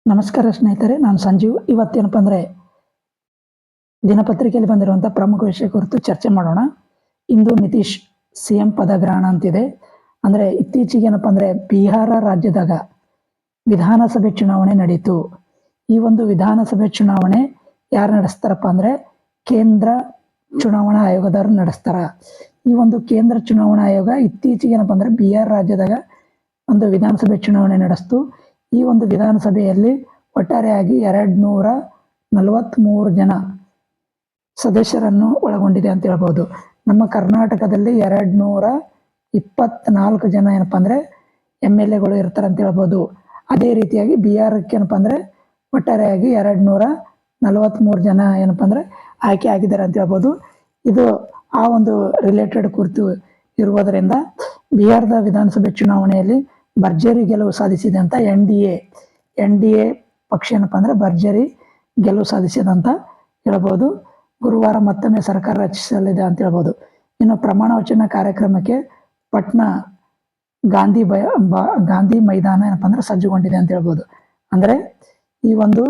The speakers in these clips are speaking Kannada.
ನಮಸ್ಕಾರ ಸ್ನೇಹಿತರೆ, ನಾನು ಸಂಜೀವ್. ಇವತ್ತೇನಪ್ಪ ಅಂದರೆ ದಿನಪತ್ರಿಕೆಯಲ್ಲಿ ಬಂದಿರುವಂಥ ಪ್ರಮುಖ ವಿಷಯ ಕುರಿತು ಚರ್ಚೆ ಮಾಡೋಣ. ಇಂದು ನಿತೀಶ್ CM ಪದಗ್ರಹಣ ಅಂತಿದೆ. ಅಂದರೆ ಇತ್ತೀಚೆಗೆ ಏನಪ್ಪ ಅಂದರೆ ಬಿಹಾರ ರಾಜ್ಯದಾಗ ವಿಧಾನಸಭೆ ಚುನಾವಣೆ ನಡೀತು. ಈ ಒಂದು ವಿಧಾನಸಭೆ ಚುನಾವಣೆ ಯಾರು ನಡೆಸ್ತಾರಪ್ಪ ಅಂದರೆ ಕೇಂದ್ರ ಚುನಾವಣಾ ಆಯೋಗದವರು ನಡೆಸ್ತಾರ. ಈ ಒಂದು ಕೇಂದ್ರ ಚುನಾವಣಾ ಆಯೋಗ ಇತ್ತೀಚೆಗೆ ಏನಪ್ಪ ಅಂದರೆ ಬಿಹಾರ ರಾಜ್ಯದಾಗ ಒಂದು ವಿಧಾನಸಭೆ ಚುನಾವಣೆ ನಡೆಸ್ತು. ಈ ಒಂದು ವಿಧಾನಸಭೆಯಲ್ಲಿ ಒಟ್ಟಾರೆಯಾಗಿ 243 ಜನ ಸದಸ್ಯರನ್ನು ಒಳಗೊಂಡಿದೆ ಅಂತ ಹೇಳ್ಬೋದು. ನಮ್ಮ ಕರ್ನಾಟಕದಲ್ಲಿ 224 ಜನ ಏನಪ್ಪ ಅಂದರೆ MLAಗಳು ಇರ್ತಾರೆ ಅಂತ ಹೇಳ್ಬೋದು. ಅದೇ ರೀತಿಯಾಗಿ ಬಿಹಾರಕ್ಕೆ ಏನಪ್ಪ ಅಂದರೆ ಒಟ್ಟಾರೆಯಾಗಿ 243 ಜನ ಏನಪ್ಪ ಅಂದರೆ ಆಯ್ಕೆ ಆಗಿದ್ದಾರೆ ಅಂತ ಹೇಳ್ಬೋದು. ಇದು ಆ ಒಂದು ರಿಲೇಟೆಡ್ ಕುರಿತು ಇರುವುದರಿಂದ ಬಿಹಾರದ ವಿಧಾನಸಭೆ ಚುನಾವಣೆಯಲ್ಲಿ ಭರ್ಜರಿ ಗೆಲುವು ಸಾಧಿಸಿದೆ ಅಂತ NDA ಪಕ್ಷ ಏನಪ್ಪ ಅಂದರೆ ಭರ್ಜರಿ ಗೆಲುವು ಸಾಧಿಸಿದೆ ಅಂತ ಹೇಳ್ಬೋದು. ಗುರುವಾರ ಮತ್ತೊಮ್ಮೆ ಸರ್ಕಾರ ರಚಿಸಲಿದೆ ಅಂತ ಹೇಳ್ಬೋದು. ಇನ್ನು ಪ್ರಮಾಣ ವಚನ ಕಾರ್ಯಕ್ರಮಕ್ಕೆ ಪಟ್ನಾ ಗಾಂಧಿ ಮೈದಾನ ಏನಪ್ಪ ಅಂದರೆ ಸಜ್ಜುಗೊಂಡಿದೆ ಅಂತ ಹೇಳ್ಬೋದು. ಅಂದರೆ ಈ ಒಂದು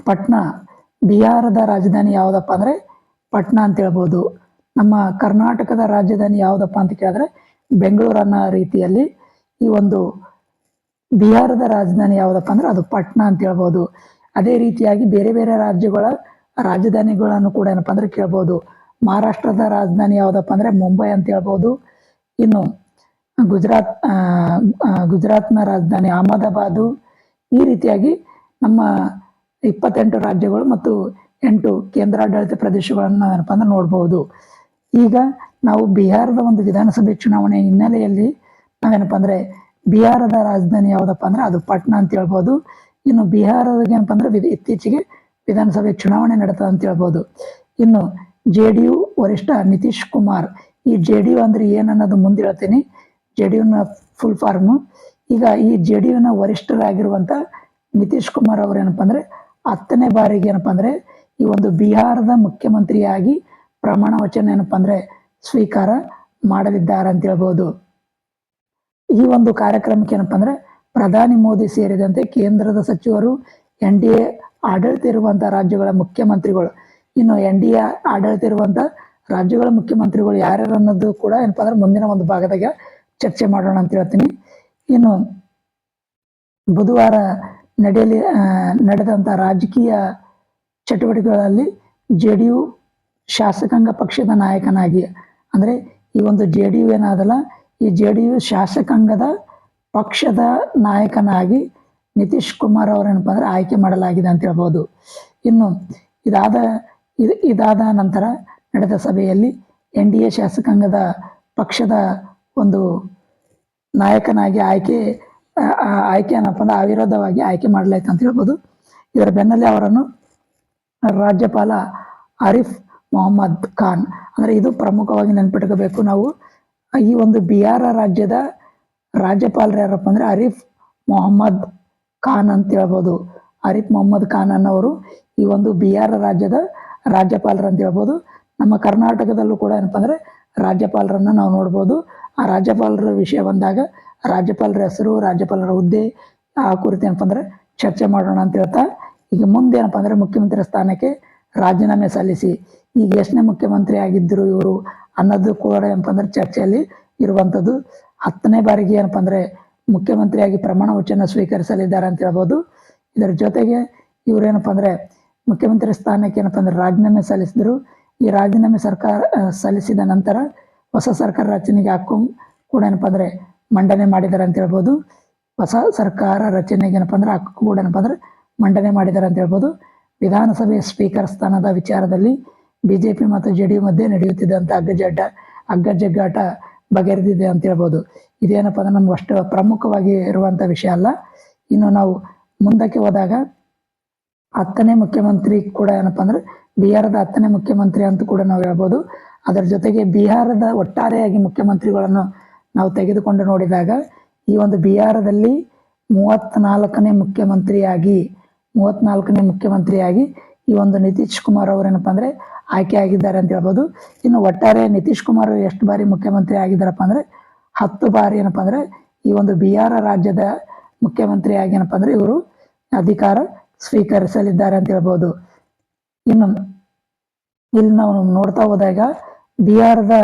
ಪಟ್ನಾ, ಬಿಹಾರದ ರಾಜಧಾನಿ ಯಾವುದಪ್ಪ ಅಂದರೆ ಪಟ್ನಾ ಅಂತ ಹೇಳ್ಬೋದು. ನಮ್ಮ ಕರ್ನಾಟಕದ ರಾಜಧಾನಿ ಯಾವುದಪ್ಪ ಅಂತ ಕೇಳಿದ್ರೆ ಬೆಂಗಳೂರು ಅನ್ನೋ ರೀತಿಯಲ್ಲಿ ಈ ಒಂದು ಬಿಹಾರದ ರಾಜಧಾನಿ ಯಾವುದಪ್ಪ ಅಂದ್ರೆ ಅದು ಪಟ್ನಾ ಅಂತ ಹೇಳ್ಬೋದು. ಅದೇ ರೀತಿಯಾಗಿ ಬೇರೆ ಬೇರೆ ರಾಜ್ಯಗಳ ರಾಜಧಾನಿಗಳನ್ನು ಕೂಡ ಏನಪ್ಪ ಅಂದ್ರೆ ಕೇಳ್ಬೋದು. ಮಹಾರಾಷ್ಟ್ರದ ರಾಜಧಾನಿ ಯಾವುದಪ್ಪ ಅಂದ್ರೆ ಮುಂಬೈ ಅಂತ ಹೇಳ್ಬೋದು. ಇನ್ನು ಗುಜರಾತ್ನ ರಾಜಧಾನಿ ಅಹಮದಾಬಾದು. ಈ ರೀತಿಯಾಗಿ ನಮ್ಮ 28 ರಾಜ್ಯಗಳು ಮತ್ತು 8 ಕೇಂದ್ರಾಡಳಿತ ಪ್ರದೇಶಗಳನ್ನು ಏನಪ್ಪ ಅಂದ್ರೆ ನೋಡ್ಬೋದು. ಈಗ ನಾವು ಬಿಹಾರದ ಒಂದು ವಿಧಾನಸಭೆ ಚುನಾವಣೆ ಹಿನ್ನೆಲೆಯಲ್ಲಿ ನಾವೇನಪ್ಪ ಅಂದ್ರೆ ಬಿಹಾರದ ರಾಜಧಾನಿ ಯಾವುದಪ್ಪ ಅಂದ್ರೆ ಅದು ಪಟ್ನಾ ಅಂತ ಹೇಳ್ಬೋದು. ಇನ್ನು ಬಿಹಾರದ ಏನಪ್ಪ ಅಂದ್ರೆ ಇತ್ತೀಚೆಗೆ ವಿಧಾನಸಭೆ ಚುನಾವಣೆ ನಡೀತದೆ ಅಂತ ಹೇಳ್ಬೋದು. ಇನ್ನು JDU ವರಿಷ್ಠ ನಿತೀಶ್ ಕುಮಾರ್, ಈ JDU ಅಂದ್ರೆ ಏನನ್ನೋದು ಮುಂದೆ ಹೇಳ್ತೀನಿ. JDUನ ಫುಲ್ ಫಾರ್ಮು. ಈಗ ಈ JDUನ ವರಿಷ್ಠರಾಗಿರುವಂಥ ನಿತೀಶ್ ಕುಮಾರ್ ಅವರು ಏನಪ್ಪ ಅಂದ್ರೆ 10ನೇ ಬಾರಿಗೆ ಏನಪ್ಪ ಅಂದ್ರೆ ಈ ಒಂದು ಬಿಹಾರದ ಮುಖ್ಯಮಂತ್ರಿಯಾಗಿ ಪ್ರಮಾಣ ವಚನ ಏನಪ್ಪ ಅಂದ್ರೆ ಸ್ವೀಕಾರ ಮಾಡಲಿದ್ದಾರೆ ಅಂತ ಹೇಳ್ಬೋದು. ಈ ಒಂದು ಕಾರ್ಯಕ್ರಮಕ್ಕೆ ಏನಪ್ಪ ಅಂದ್ರೆ ಪ್ರಧಾನಿ ಮೋದಿ ಸೇರಿದಂತೆ ಕೇಂದ್ರದ ಸಚಿವರು, NDA ಆಡಳಿತ ಇರುವಂಥ ರಾಜ್ಯಗಳ ಮುಖ್ಯಮಂತ್ರಿಗಳು, ಇನ್ನು NDA ಆಡಳಿತ ಇರುವಂಥ ರಾಜ್ಯಗಳ ಮುಖ್ಯಮಂತ್ರಿಗಳು ಯಾರ್ಯಾರು ಅನ್ನೋದು ಕೂಡ ಏನಪ್ಪ ಅಂದ್ರೆ ಮುಂದಿನ ಒಂದು ಭಾಗದಾಗ ಚರ್ಚೆ ಮಾಡೋಣ ಅಂತ ಹೇಳ್ತೀನಿ. ಇನ್ನು ಬುಧವಾರ ನಡೆದಂಥ ರಾಜಕೀಯ ಚಟುವಟಿಕೆಗಳಲ್ಲಿ JDU ಶಾಸಕಾಂಗ ಪಕ್ಷದ ನಾಯಕನಾಗಿ, ಅಂದರೆ ಈ ಒಂದು JDU ಏನಾದಲ್ಲ, ಈ JDU ಶಾಸಕಾಂಗದ ಪಕ್ಷದ ನಾಯಕನಾಗಿ ನಿತೀಶ್ ಕುಮಾರ್ ಅವರೇನಪ್ಪ ಅಂದ್ರೆ ಆಯ್ಕೆ ಮಾಡಲಾಗಿದೆ ಅಂತ ಹೇಳ್ಬೋದು. ಇನ್ನು ಇದಾದ ನಂತರ ನಡೆದ ಸಭೆಯಲ್ಲಿ NDA ಶಾಸಕಾಂಗದ ಪಕ್ಷದ ಒಂದು ನಾಯಕನಾಗಿ ಆಯ್ಕೆ ಏನಪ್ಪ ಅಂದ್ರೆ ಅವಿರೋಧವಾಗಿ ಆಯ್ಕೆ ಮಾಡಲಾಯ್ತು ಅಂತ ಹೇಳ್ಬೋದು. ಇದರ ಬೆನ್ನಲ್ಲೇ ಅವರನ್ನು ರಾಜ್ಯಪಾಲ ಆರಿಫ್ ಮೊಹಮ್ಮದ್ ಖಾನ್, ಅಂದರೆ ಇದು ಪ್ರಮುಖವಾಗಿ ನೆನ್ಪಿಟ್ಕೋಬೇಕು ನಾವು. ಈ ಒಂದು ಬಿಹಾರ ರಾಜ್ಯದ ರಾಜ್ಯಪಾಲರು ಯಾರಪ್ಪ ಅಂದ್ರೆ ಆರಿಫ್ ಮೊಹಮ್ಮದ್ ಖಾನ್ ಅಂತ ಹೇಳ್ಬೋದು. ಆರಿಫ್ ಮೊಹಮ್ಮದ್ ಖಾನ್ ಅನ್ನೋರು ಈ ಒಂದು ಬಿಹಾರ ರಾಜ್ಯದ ರಾಜ್ಯಪಾಲರು ಅಂತ ಹೇಳ್ಬೋದು. ನಮ್ಮ ಕರ್ನಾಟಕದಲ್ಲೂ ಕೂಡ ಏನಪ್ಪ ಅಂದ್ರೆ ರಾಜ್ಯಪಾಲರನ್ನ ನಾವು ನೋಡ್ಬೋದು. ಆ ರಾಜ್ಯಪಾಲರ ವಿಷಯ ಬಂದಾಗ ರಾಜ್ಯಪಾಲರ ಹೆಸರು, ರಾಜ್ಯಪಾಲರ ಹುದ್ದೆ ಆ ಕುರಿತು ಏನಪ್ಪ ಅಂದ್ರೆ ಚರ್ಚೆ ಮಾಡೋಣ ಅಂತ ಹೇಳ್ತಾ, ಈಗ ಮುಂದೆ ಏನಪ್ಪ ಅಂದ್ರೆ ಮುಖ್ಯಮಂತ್ರಿ ಸ್ಥಾನಕ್ಕೆ ರಾಜೀನಾಮೆ ಸಲ್ಲಿಸಿ ಈಗ ಎಷ್ಟನೇ ಮುಖ್ಯಮಂತ್ರಿ ಆಗಿದ್ದರು ಇವರು ಅನ್ನೋದು ಕೂಡ ಏನಪ್ಪ ಅಂದ್ರೆ ಚರ್ಚೆಯಲ್ಲಿ ಇರುವಂಥದ್ದು. 10ನೇ ಬಾರಿಗೆ ಏನಪ್ಪ ಅಂದ್ರೆ ಮುಖ್ಯಮಂತ್ರಿಯಾಗಿ ಪ್ರಮಾಣ ವಚನ ಸ್ವೀಕರಿಸಲಿದ್ದಾರೆ ಅಂತ ಹೇಳ್ಬೋದು. ಇದರ ಜೊತೆಗೆ ಇವರು ಏನಪ್ಪ ಅಂದ್ರೆ ಮುಖ್ಯಮಂತ್ರಿ ಸ್ಥಾನಕ್ಕೆ ಏನಪ್ಪ ಅಂದ್ರೆ ರಾಜೀನಾಮೆ ಸಲ್ಲಿಸಿದ್ರು. ಈ ರಾಜೀನಾಮೆ ಸಲ್ಲಿಸಿದ ನಂತರ ಹೊಸ ಸರ್ಕಾರ ರಚನೆಗೆ ಹಕ್ಕು ಕೂಡ ಏನಪ್ಪ ಅಂದ್ರೆ ಮಂಡನೆ ಮಾಡಿದ್ದಾರೆ ಅಂತ ಹೇಳ್ಬೋದು. ಹೊಸ ಸರ್ಕಾರ ರಚನೆಗೆ ಏನಪ್ಪ ಅಂದ್ರೆ ಹಕ್ಕು ಕೂಡ ಏನಪ್ಪ ಅಂದ್ರೆ ಮಂಡನೆ ಮಾಡಿದ್ದಾರೆ ಅಂತ ಹೇಳ್ಬೋದು. ವಿಧಾನಸಭೆ ಸ್ಪೀಕರ್ ಸ್ಥಾನದ ವಿಚಾರದಲ್ಲಿ BJP ಮತ್ತು JDU ಮಧ್ಯೆ ನಡೆಯುತ್ತಿದ್ದಂಥ ಅಗ್ಗಜಗ್ಗಾಟ ಬಗೆಹರಿದಿದೆ ಅಂತ ಹೇಳ್ಬೋದು. ಇದೇನಪ್ಪ ಅಂದ್ರೆ ನಮ್ಗೆ ಅಷ್ಟು ಪ್ರಮುಖವಾಗಿ ಇರುವಂಥ ವಿಷಯ ಅಲ್ಲ. ಇನ್ನು ನಾವು ಮುಂದಕ್ಕೆ ಹೋದಾಗ 10ನೇ ಮುಖ್ಯಮಂತ್ರಿ ಕೂಡ ಏನಪ್ಪ ಅಂದ್ರೆ ಬಿಹಾರದ 10ನೇ ಮುಖ್ಯಮಂತ್ರಿ ಅಂತ ಕೂಡ ನಾವು ಹೇಳ್ಬೋದು. ಅದರ ಜೊತೆಗೆ ಬಿಹಾರದ ಒಟ್ಟಾರೆಯಾಗಿ ಮುಖ್ಯಮಂತ್ರಿಗಳನ್ನು ನಾವು ತೆಗೆದುಕೊಂಡು ನೋಡಿದಾಗ ಈ ಒಂದು ಬಿಹಾರದಲ್ಲಿ 34ನೇ ಮುಖ್ಯಮಂತ್ರಿಯಾಗಿ ಈ ಒಂದು ನಿತೀಶ್ ಕುಮಾರ್ ಅವರೇನಪ್ಪ ಅಂದ್ರೆ ಆಯ್ಕೆ ಆಗಿದ್ದಾರೆ ಅಂತ ಹೇಳ್ಬೋದು. ಇನ್ನು ಒಟ್ಟಾರೆ ನಿತೀಶ್ ಕುಮಾರ್ ಎಷ್ಟು ಬಾರಿ ಮುಖ್ಯಮಂತ್ರಿ ಆಗಿದ್ದಾರಪ್ಪ ಅಂದ್ರೆ 10 ಬಾರಿ ಏನಪ್ಪ ಅಂದ್ರೆ ಈ ಒಂದು ಬಿಹಾರ ರಾಜ್ಯದ ಮುಖ್ಯಮಂತ್ರಿಯಾಗಿ ಏನಪ್ಪ ಅಂದ್ರೆ ಇವರು ಅಧಿಕಾರ ಸ್ವೀಕರಿಸಲಿದ್ದಾರೆ ಅಂತ ಹೇಳ್ಬೋದು. ಇನ್ನು ಇಲ್ಲಿ ನಾವು ನೋಡ್ತಾ ಹೋದಾಗ ಬಿಹಾರದ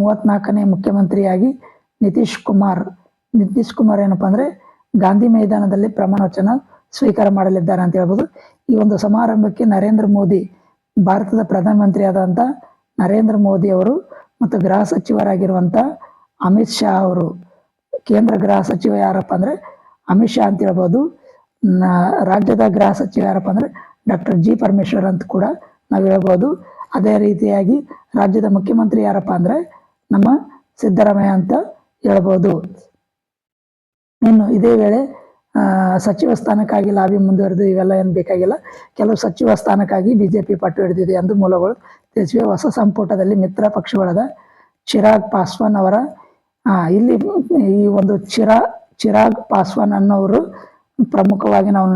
34ನೇ ಮುಖ್ಯಮಂತ್ರಿಯಾಗಿ ನಿತೀಶ್ ಕುಮಾರ್ ಏನಪ್ಪಾ ಅಂದ್ರೆ ಗಾಂಧಿ ಮೈದಾನದಲ್ಲಿ ಪ್ರಮಾಣ ವಚನ ಸ್ವೀಕಾರ ಮಾಡಲಿದ್ದಾರೆ ಅಂತ ಹೇಳ್ಬೋದು. ಈ ಒಂದು ಸಮಾರಂಭಕ್ಕೆ ನರೇಂದ್ರ ಮೋದಿ, ಭಾರತದ ಪ್ರಧಾನಮಂತ್ರಿ ಆದಂತ ನರೇಂದ್ರ ಮೋದಿ ಅವರು ಮತ್ತು ಗೃಹ ಸಚಿವರಾಗಿರುವಂತ ಅಮಿತ್ ಶಾ ಅವರು, ಕೇಂದ್ರ ಗೃಹ ಸಚಿವ ಯಾರಪ್ಪ ಅಂದ್ರೆ ಅಮಿತ್ ಶಾ ಅಂತ ಹೇಳ್ಬೋದು. ರಾಜ್ಯದ ಗೃಹ ಸಚಿವ ಯಾರಪ್ಪ ಅಂದ್ರೆ ಡಾಕ್ಟರ್ ಜಿ ಪರಮೇಶ್ವರ್ ಅಂತ ಕೂಡ ನಾವು ಹೇಳ್ಬೋದು. ಅದೇ ರೀತಿಯಾಗಿ ರಾಜ್ಯದ ಮುಖ್ಯಮಂತ್ರಿ ಯಾರಪ್ಪ ಅಂದ್ರೆ ನಮ್ಮ ಸಿದ್ದರಾಮಯ್ಯ ಅಂತ ಹೇಳ್ಬೋದು. ಇನ್ನು ಇದೇ ವೇಳೆ ಸಚಿವ ಸ್ಥಾನಕ್ಕಾಗಿ ಲಾಬಿ ಮುಂದುವರೆದು ಇವೆಲ್ಲ ಏನು ಬೇಕಾಗಿಲ್ಲ. ಕೆಲವು ಸಚಿವ ಸ್ಥಾನಕ್ಕಾಗಿ ಬಿಜೆಪಿ ಪಟ್ಟು ಹಿಡಿದಿದೆ ಎಂದು ಮೂಲಗಳು ತಿಳಿಸಿವೆ. ಹೊಸ ಸಂಪುಟದಲ್ಲಿ ಮಿತ್ರ ಪಕ್ಷಗಳಾದ ಚಿರಾಗ್ ಪಾಸ್ವಾನ್ ಅವರ ಇಲ್ಲಿ ಈ ಒಂದು ಚಿರಾಗ್ ಪಾಸ್ವಾನ್ ಅನ್ನೋರು ಪ್ರಮುಖವಾಗಿ ನಾವು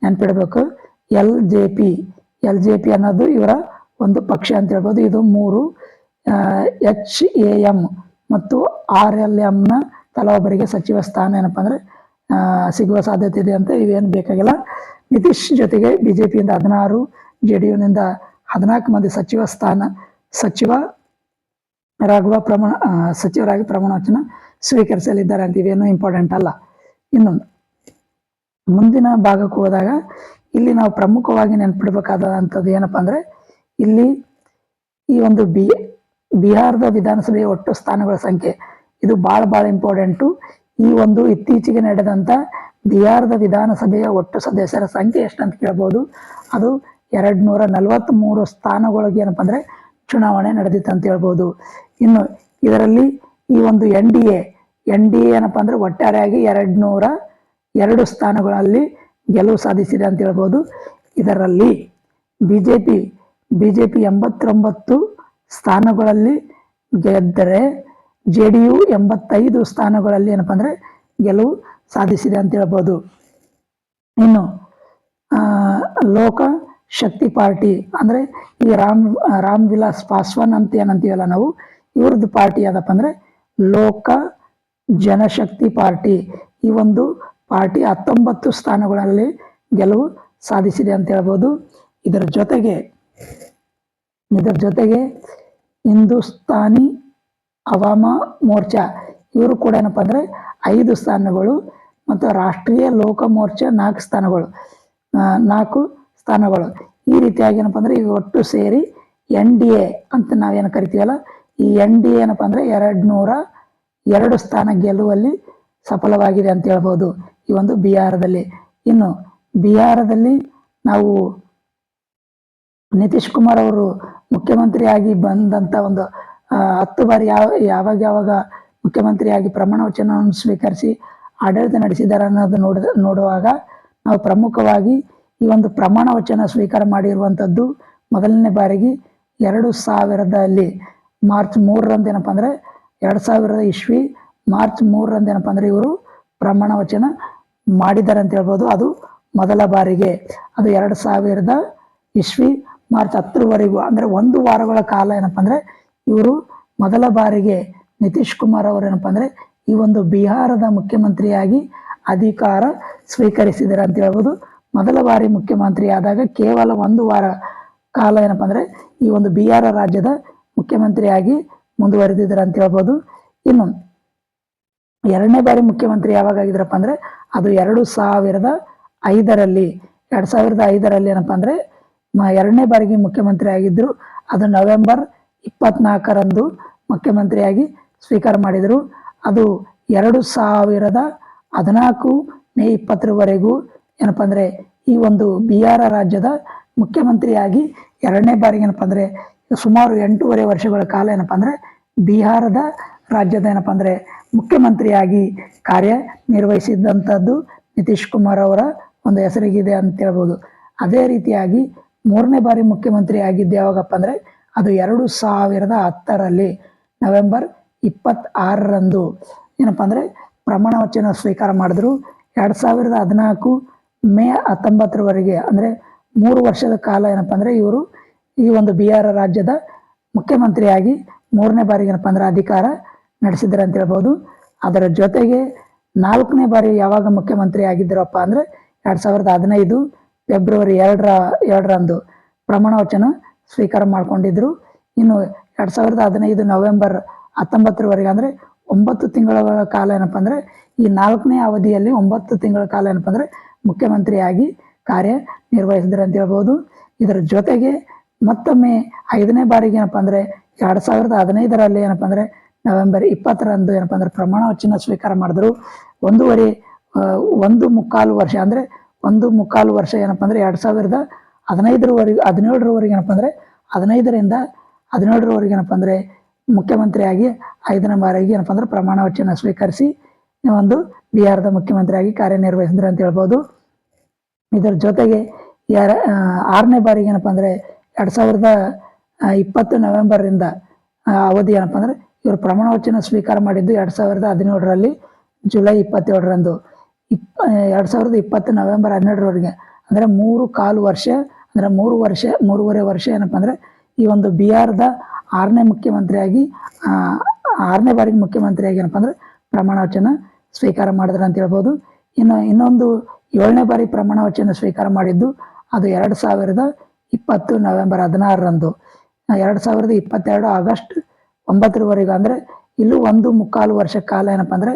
ನೆನಪಿಡಬೇಕು. ಎಲ್ ಜೆ ಪಿ ಅನ್ನೋದು ಇವರ ಒಂದು ಪಕ್ಷ ಅಂತ ಹೇಳ್ಬೋದು. ಇದು 3 HAM ಮತ್ತು RLM ನ ತಲಾ ಒಬ್ಬರಿಗೆ ಸಚಿವ ಸ್ಥಾನ ಏನಪ್ಪಾ ಅಂದ್ರೆ ಸಿಗುವ ಸಾಧ್ಯತೆ ಇದೆ ಅಂತ. ಇವೇನು ಬೇಕಾಗಿಲ್ಲ. ನಿತೀಶ್ ಜೊತೆಗೆ ಬಿಜೆಪಿಯಿಂದ 16, JDU-ನಿಂದ 14 ಮಂದಿ ಸಚಿವರಾಗಿ ಪ್ರಮಾಣ ವಚನ ಸ್ವೀಕರಿಸಲಿದ್ದಾರೆ ಅಂತ. ಇವೇನು ಇಂಪಾರ್ಟೆಂಟ್ ಅಲ್ಲ. ಇನ್ನೊಂದು ಮುಂದಿನ ಭಾಗಕ್ಕೆ ಹೋದಾಗ ಇಲ್ಲಿ ನಾವು ಪ್ರಮುಖವಾಗಿ ನೆನಪಿಡಬೇಕಾದಂಥದ್ದು ಏನಪ್ಪಾ ಅಂದ್ರೆ ಇಲ್ಲಿ ಈ ಒಂದು ಬಿಹಾರದ ವಿಧಾನಸಭೆಯ ಒಟ್ಟು ಸ್ಥಾನಗಳ ಸಂಖ್ಯೆ ಇದು ಬಹಳ ಇಂಪಾರ್ಟೆಂಟು. ಈ ಒಂದು ಇತ್ತೀಚೆಗೆ ನಡೆದಂತ ಬಿಹಾರದ ವಿಧಾನಸಭೆಯ ಒಟ್ಟು ಸದಸ್ಯರ ಸಂಖ್ಯೆ ಎಷ್ಟಂತ ಕೇಳ್ಬೋದು. ಅದು 243 ಸ್ಥಾನಗಳಿಗೆ ಏನಪ್ಪಾ ಅಂದ್ರೆ ಚುನಾವಣೆ ನಡೆದಿತ್ತು ಅಂತ ಹೇಳ್ಬೋದು. ಇನ್ನು ಇದರಲ್ಲಿ ಈ ಒಂದು ಎನ್ ಡಿ ಎ ಏನಪ್ಪಾ ಅಂದ್ರೆ ಒಟ್ಟಾರೆಯಾಗಿ 202 ಸ್ಥಾನಗಳಲ್ಲಿ ಗೆಲುವು ಸಾಧಿಸಿದೆ ಅಂತ ಹೇಳ್ಬೋದು. ಇದರಲ್ಲಿ ಬಿಜೆಪಿ 89 ಸ್ಥಾನಗಳಲ್ಲಿ ಗೆದ್ದರೆ JDU 85 ಸ್ಥಾನಗಳಲ್ಲಿ ಏನಪ್ಪಾ ಅಂದ್ರೆ ಗೆಲುವು ಸಾಧಿಸಿದೆ ಅಂತ ಹೇಳ್ಬೋದು. ಇನ್ನು ಲೋಕ ಶಕ್ತಿ ಪಾರ್ಟಿ ಅಂದ್ರೆ ಈ ರಾಮ್ ವಿಲಾಸ್ ಪಾಸ್ವಾನ್ ಅಂತ ಏನಂತೀವಲ್ಲ ನಾವು, ಇವ್ರದ್ದು ಪಾರ್ಟಿ ಯಾವ್ದಪ್ಪ ಅಂದ್ರೆ ಲೋಕ ಜನಶಕ್ತಿ ಪಾರ್ಟಿ. ಈ ಒಂದು ಪಾರ್ಟಿ 19 ಸ್ಥಾನಗಳಲ್ಲಿ ಗೆಲುವು ಸಾಧಿಸಿದೆ ಅಂತ ಹೇಳ್ಬೋದು. ಇದರ ಜೊತೆಗೆ ಹಿಂದೂಸ್ತಾನಿ ಅವಾಮ ಮೋರ್ಚಾ ಇವರು ಕೂಡ ಏನಪ್ಪಾ ಅಂದ್ರೆ 5 ಸ್ಥಾನಗಳು ಮತ್ತು ರಾಷ್ಟ್ರೀಯ ಲೋಕ ಮೋರ್ಚಾ 4 ಸ್ಥಾನಗಳು. ಈ ರೀತಿಯಾಗಿ ಏನಪ್ಪಾ ಅಂದ್ರೆ ಈಗ ಒಟ್ಟು ಸೇರಿ NDA ಅಂತ ನಾವೇನು ಕರಿತೀವಲ್ಲ, ಈ NDA ಏನಪ್ಪಾ ಅಂದ್ರೆ 202 ಸ್ಥಾನ ಗೆಲ್ಲುವಲ್ಲಿ ಸಫಲವಾಗಿದೆ ಅಂತ ಹೇಳ್ಬೋದು ಈ ಒಂದು ಬಿಹಾರದಲ್ಲಿ. ಇನ್ನು ಬಿಹಾರದಲ್ಲಿ ನಾವು ನಿತೀಶ್ ಕುಮಾರ್ ಅವರು ಮುಖ್ಯಮಂತ್ರಿಯಾಗಿ ಬಂದಂತ ಒಂದು 10 ಬಾರಿ ಯಾವಾಗ ಮುಖ್ಯಮಂತ್ರಿಯಾಗಿ ಪ್ರಮಾಣ ವಚನವನ್ನು ಸ್ವೀಕರಿಸಿ ಆಡಳಿತ ನಡೆಸಿದ್ದಾರೆ ಅನ್ನೋದು ನೋಡುವಾಗ ನಾವು ಪ್ರಮುಖವಾಗಿ ಈ ಒಂದು ಪ್ರಮಾಣ ವಚನ ಸ್ವೀಕಾರ ಮಾಡಿರುವಂಥದ್ದು ಮೊದಲನೇ ಬಾರಿಗೆ 2000ರಲ್ಲಿ ಮಾರ್ಚ್ 3ರಂದು ಏನಪ್ಪಾ ಅಂದ್ರೆ 2000 ಇಸ್ವಿ ಮಾರ್ಚ್ 3ರಂದು ಏನಪ್ಪಾ ಅಂದ್ರೆ ಇವರು ಪ್ರಮಾಣ ವಚನ ಮಾಡಿದ್ದಾರೆ ಅಂತ ಹೇಳ್ಬೋದು. ಅದು ಮೊದಲ ಬಾರಿಗೆ. ಅದು 2000 ಇಸ್ವಿ ಮಾರ್ಚ್ 10ರವರೆಗೂ ಅಂದ್ರೆ 1 ವಾರಗಳ ಕಾಲ ಏನಪ್ಪಾ ಅಂದ್ರೆ ಇವರು ಮೊದಲ ಬಾರಿಗೆ ನಿತೀಶ್ ಕುಮಾರ್ ಅವರು ಏನಪ್ಪಾ ಅಂದ್ರೆ ಈ ಒಂದು ಬಿಹಾರದ ಮುಖ್ಯಮಂತ್ರಿಯಾಗಿ ಅಧಿಕಾರ ಸ್ವೀಕರಿಸಿದ್ದಾರೆ ಅಂತ ಹೇಳ್ಬೋದು. ಮೊದಲ ಬಾರಿ ಮುಖ್ಯಮಂತ್ರಿ ಆದಾಗ ಕೇವಲ 1 ವಾರ ಕಾಲ ಏನಪ್ಪಾ ಅಂದ್ರೆ ಈ ಒಂದು ಬಿಹಾರ ರಾಜ್ಯದ ಮುಖ್ಯಮಂತ್ರಿಯಾಗಿ ಮುಂದುವರೆದಿದ್ದಾರೆ ಅಂತ ಹೇಳ್ಬೋದು. ಇನ್ನು 2ನೇ ಬಾರಿ ಮುಖ್ಯಮಂತ್ರಿ ಯಾವಾಗ ಆಗಿದ್ರಪ್ಪ ಅಂದ್ರೆ ಅದು 2005ರಲ್ಲಿ ಏನಪ್ಪಾ ಅಂದ್ರೆ 2ನೇ ಬಾರಿಗೆ ಮುಖ್ಯಮಂತ್ರಿ ಆಗಿದ್ರು. ಅದು ನವೆಂಬರ್ 24ರಂದು ಮುಖ್ಯಮಂತ್ರಿಯಾಗಿ ಸ್ವೀಕಾರ ಮಾಡಿದರು. ಅದು 2014 ಮೇ 20ರವರೆಗೂ ಏನಪ್ಪಾ ಅಂದ್ರೆ ಈ ಒಂದು ಬಿಹಾರ ರಾಜ್ಯದ ಮುಖ್ಯಮಂತ್ರಿಯಾಗಿ 2ನೇ ಬಾರಿಗೆ ಏನಪ್ಪಾ ಅಂದ್ರೆ ಸುಮಾರು 8.5 ವರ್ಷಗಳ ಕಾಲ ಏನಪ್ಪಾ ಅಂದ್ರೆ ಬಿಹಾರದ ರಾಜ್ಯದ ಏನಪ್ಪಾ ಅಂದ್ರೆ ಮುಖ್ಯಮಂತ್ರಿಯಾಗಿ ಕಾರ್ಯನಿರ್ವಹಿಸಿದಂಥದ್ದು ನಿತೀಶ್ ಕುಮಾರ್ ಅವರ ಒಂದು ಹೆಸರಿಗಿದೆ ಅಂತ ಹೇಳ್ಬೋದು. ಅದೇ ರೀತಿಯಾಗಿ 3ನೇ ಬಾರಿ ಮುಖ್ಯಮಂತ್ರಿ ಆಗಿದ್ದು ಯಾವಾಗಪ್ಪ ಅಂದ್ರೆ ಅದು 2010ರಲ್ಲಿ ನವೆಂಬರ್ 26ರಂದು ಏನಪ್ಪಾ ಅಂದ್ರೆ ಪ್ರಮಾಣ ವಚನ ಸ್ವೀಕಾರ ಮಾಡಿದ್ರು. 2014 ಮೇ 19ರವರೆಗೆ ಅಂದ್ರೆ 3 ವರ್ಷದ ಕಾಲ ಏನಪ್ಪಾ ಅಂದ್ರೆ ಇವರು ಈ ಒಂದು ಬಿಹಾರ ರಾಜ್ಯದ ಮುಖ್ಯಮಂತ್ರಿಯಾಗಿ 3ನೇ ಬಾರಿಗೆ ಏನಪ್ಪಾ ಅಂದ್ರೆ ಅಧಿಕಾರ ನಡೆಸಿದ್ದಾರೆ ಅಂತ ಹೇಳ್ಬೋದು. ಅದರ ಜೊತೆಗೆ 4ನೇ ಬಾರಿ ಯಾವಾಗ ಮುಖ್ಯಮಂತ್ರಿ ಆಗಿದ್ದರಪ್ಪ ಅಂದರೆ 2015 ಫೆಬ್ರವರಿ 2ರಂದು ಪ್ರಮಾಣ ವಚನ ಸ್ವೀಕಾರ ಮಾಡಿಕೊಂಡಿದ್ರು. ಇನ್ನು 2015 ನವೆಂಬರ್ 19ರವರೆಗೆ ಅಂದರೆ 9 ತಿಂಗಳ ಕಾಲ ಏನಪ್ಪ ಅಂದರೆ ಈ 4ನೇ ಅವಧಿಯಲ್ಲಿ 9 ತಿಂಗಳ ಕಾಲ ಏನಪ್ಪ ಅಂದರೆ ಮುಖ್ಯಮಂತ್ರಿಯಾಗಿ ಕಾರ್ಯನಿರ್ವಹಿಸಿದ್ರು ಅಂತ ಹೇಳ್ಬೋದು. ಇದರ ಜೊತೆಗೆ ಮತ್ತೊಮ್ಮೆ 5ನೇ ಬಾರಿಗೆ ಏನಪ್ಪ ಅಂದರೆ 2015ರಲ್ಲಿ ಏನಪ್ಪ ಅಂದರೆ ನವೆಂಬರ್ 20ರಂದು ಏನಪ್ಪ ಅಂದರೆ ಪ್ರಮಾಣ ವಚನ ಸ್ವೀಕಾರ ಮಾಡಿದ್ರು. 1.25 ವರ್ಷ ಅಂದರೆ 1.25 ವರ್ಷ ಏನಪ್ಪ ಅಂದರೆ 2017ರವರೆಗೆ ಏನಪ್ಪ ಅಂದರೆ 15ರಿಂದ 17ರವರೆಗೆ ಏನಪ್ಪ ಅಂದರೆ ಮುಖ್ಯಮಂತ್ರಿಯಾಗಿ 5ನೇ ಬಾರಿಗೆ ಏನಪ್ಪ ಅಂದರೆ ಪ್ರಮಾಣ ವಚನ ಸ್ವೀಕರಿಸಿ ಒಂದು ಬಿಹಾರದ ಮುಖ್ಯಮಂತ್ರಿಯಾಗಿ ಕಾರ್ಯನಿರ್ವಹಿಸಿದ್ರು ಅಂತ ಹೇಳ್ಬೋದು. ಇದರ ಜೊತೆಗೆ 6ನೇ ಬಾರಿಗೆ ಏನಪ್ಪ ಅಂದರೆ 2020 ನವೆಂಬರ್ರಿಂದ ಅವಧಿ ಏನಪ್ಪ ಅಂದರೆ ಇವರು ಪ್ರಮಾಣ ವಚನ ಸ್ವೀಕಾರ ಮಾಡಿದ್ದು 2017ರಲ್ಲಿ ಜುಲೈ 27ರಂದು 2020 ನವೆಂಬರ್ 12ರವರೆಗೆ ಅಂದರೆ 3.25 ವರ್ಷ ಅಂದರೆ 3.5 ವರ್ಷ ಏನಪ್ಪ ಅಂದರೆ ಈ ಒಂದು ಬಿಹಾರದ 6ನೇ ಬಾರಿಗೆ ಮುಖ್ಯಮಂತ್ರಿಯಾಗಿ ಏನಪ್ಪ ಅಂದರೆ ಪ್ರಮಾಣ ವಚನ ಸ್ವೀಕಾರ ಮಾಡಿದ್ರು ಅಂತ ಹೇಳ್ಬೋದು. ಇನ್ನೊಂದು 7ನೇ ಬಾರಿ ಪ್ರಮಾಣ ವಚನ ಸ್ವೀಕಾರ ಮಾಡಿದ್ದು ಅದು 2020 ನವೆಂಬರ್ 16ರಂದು 2022 ಆಗಸ್ಟ್ 9ರವರೆಗೆ ಅಂದರೆ ಇಲ್ಲೂ 1.25 ವರ್ಷ ಕಾಲ ಏನಪ್ಪ ಅಂದರೆ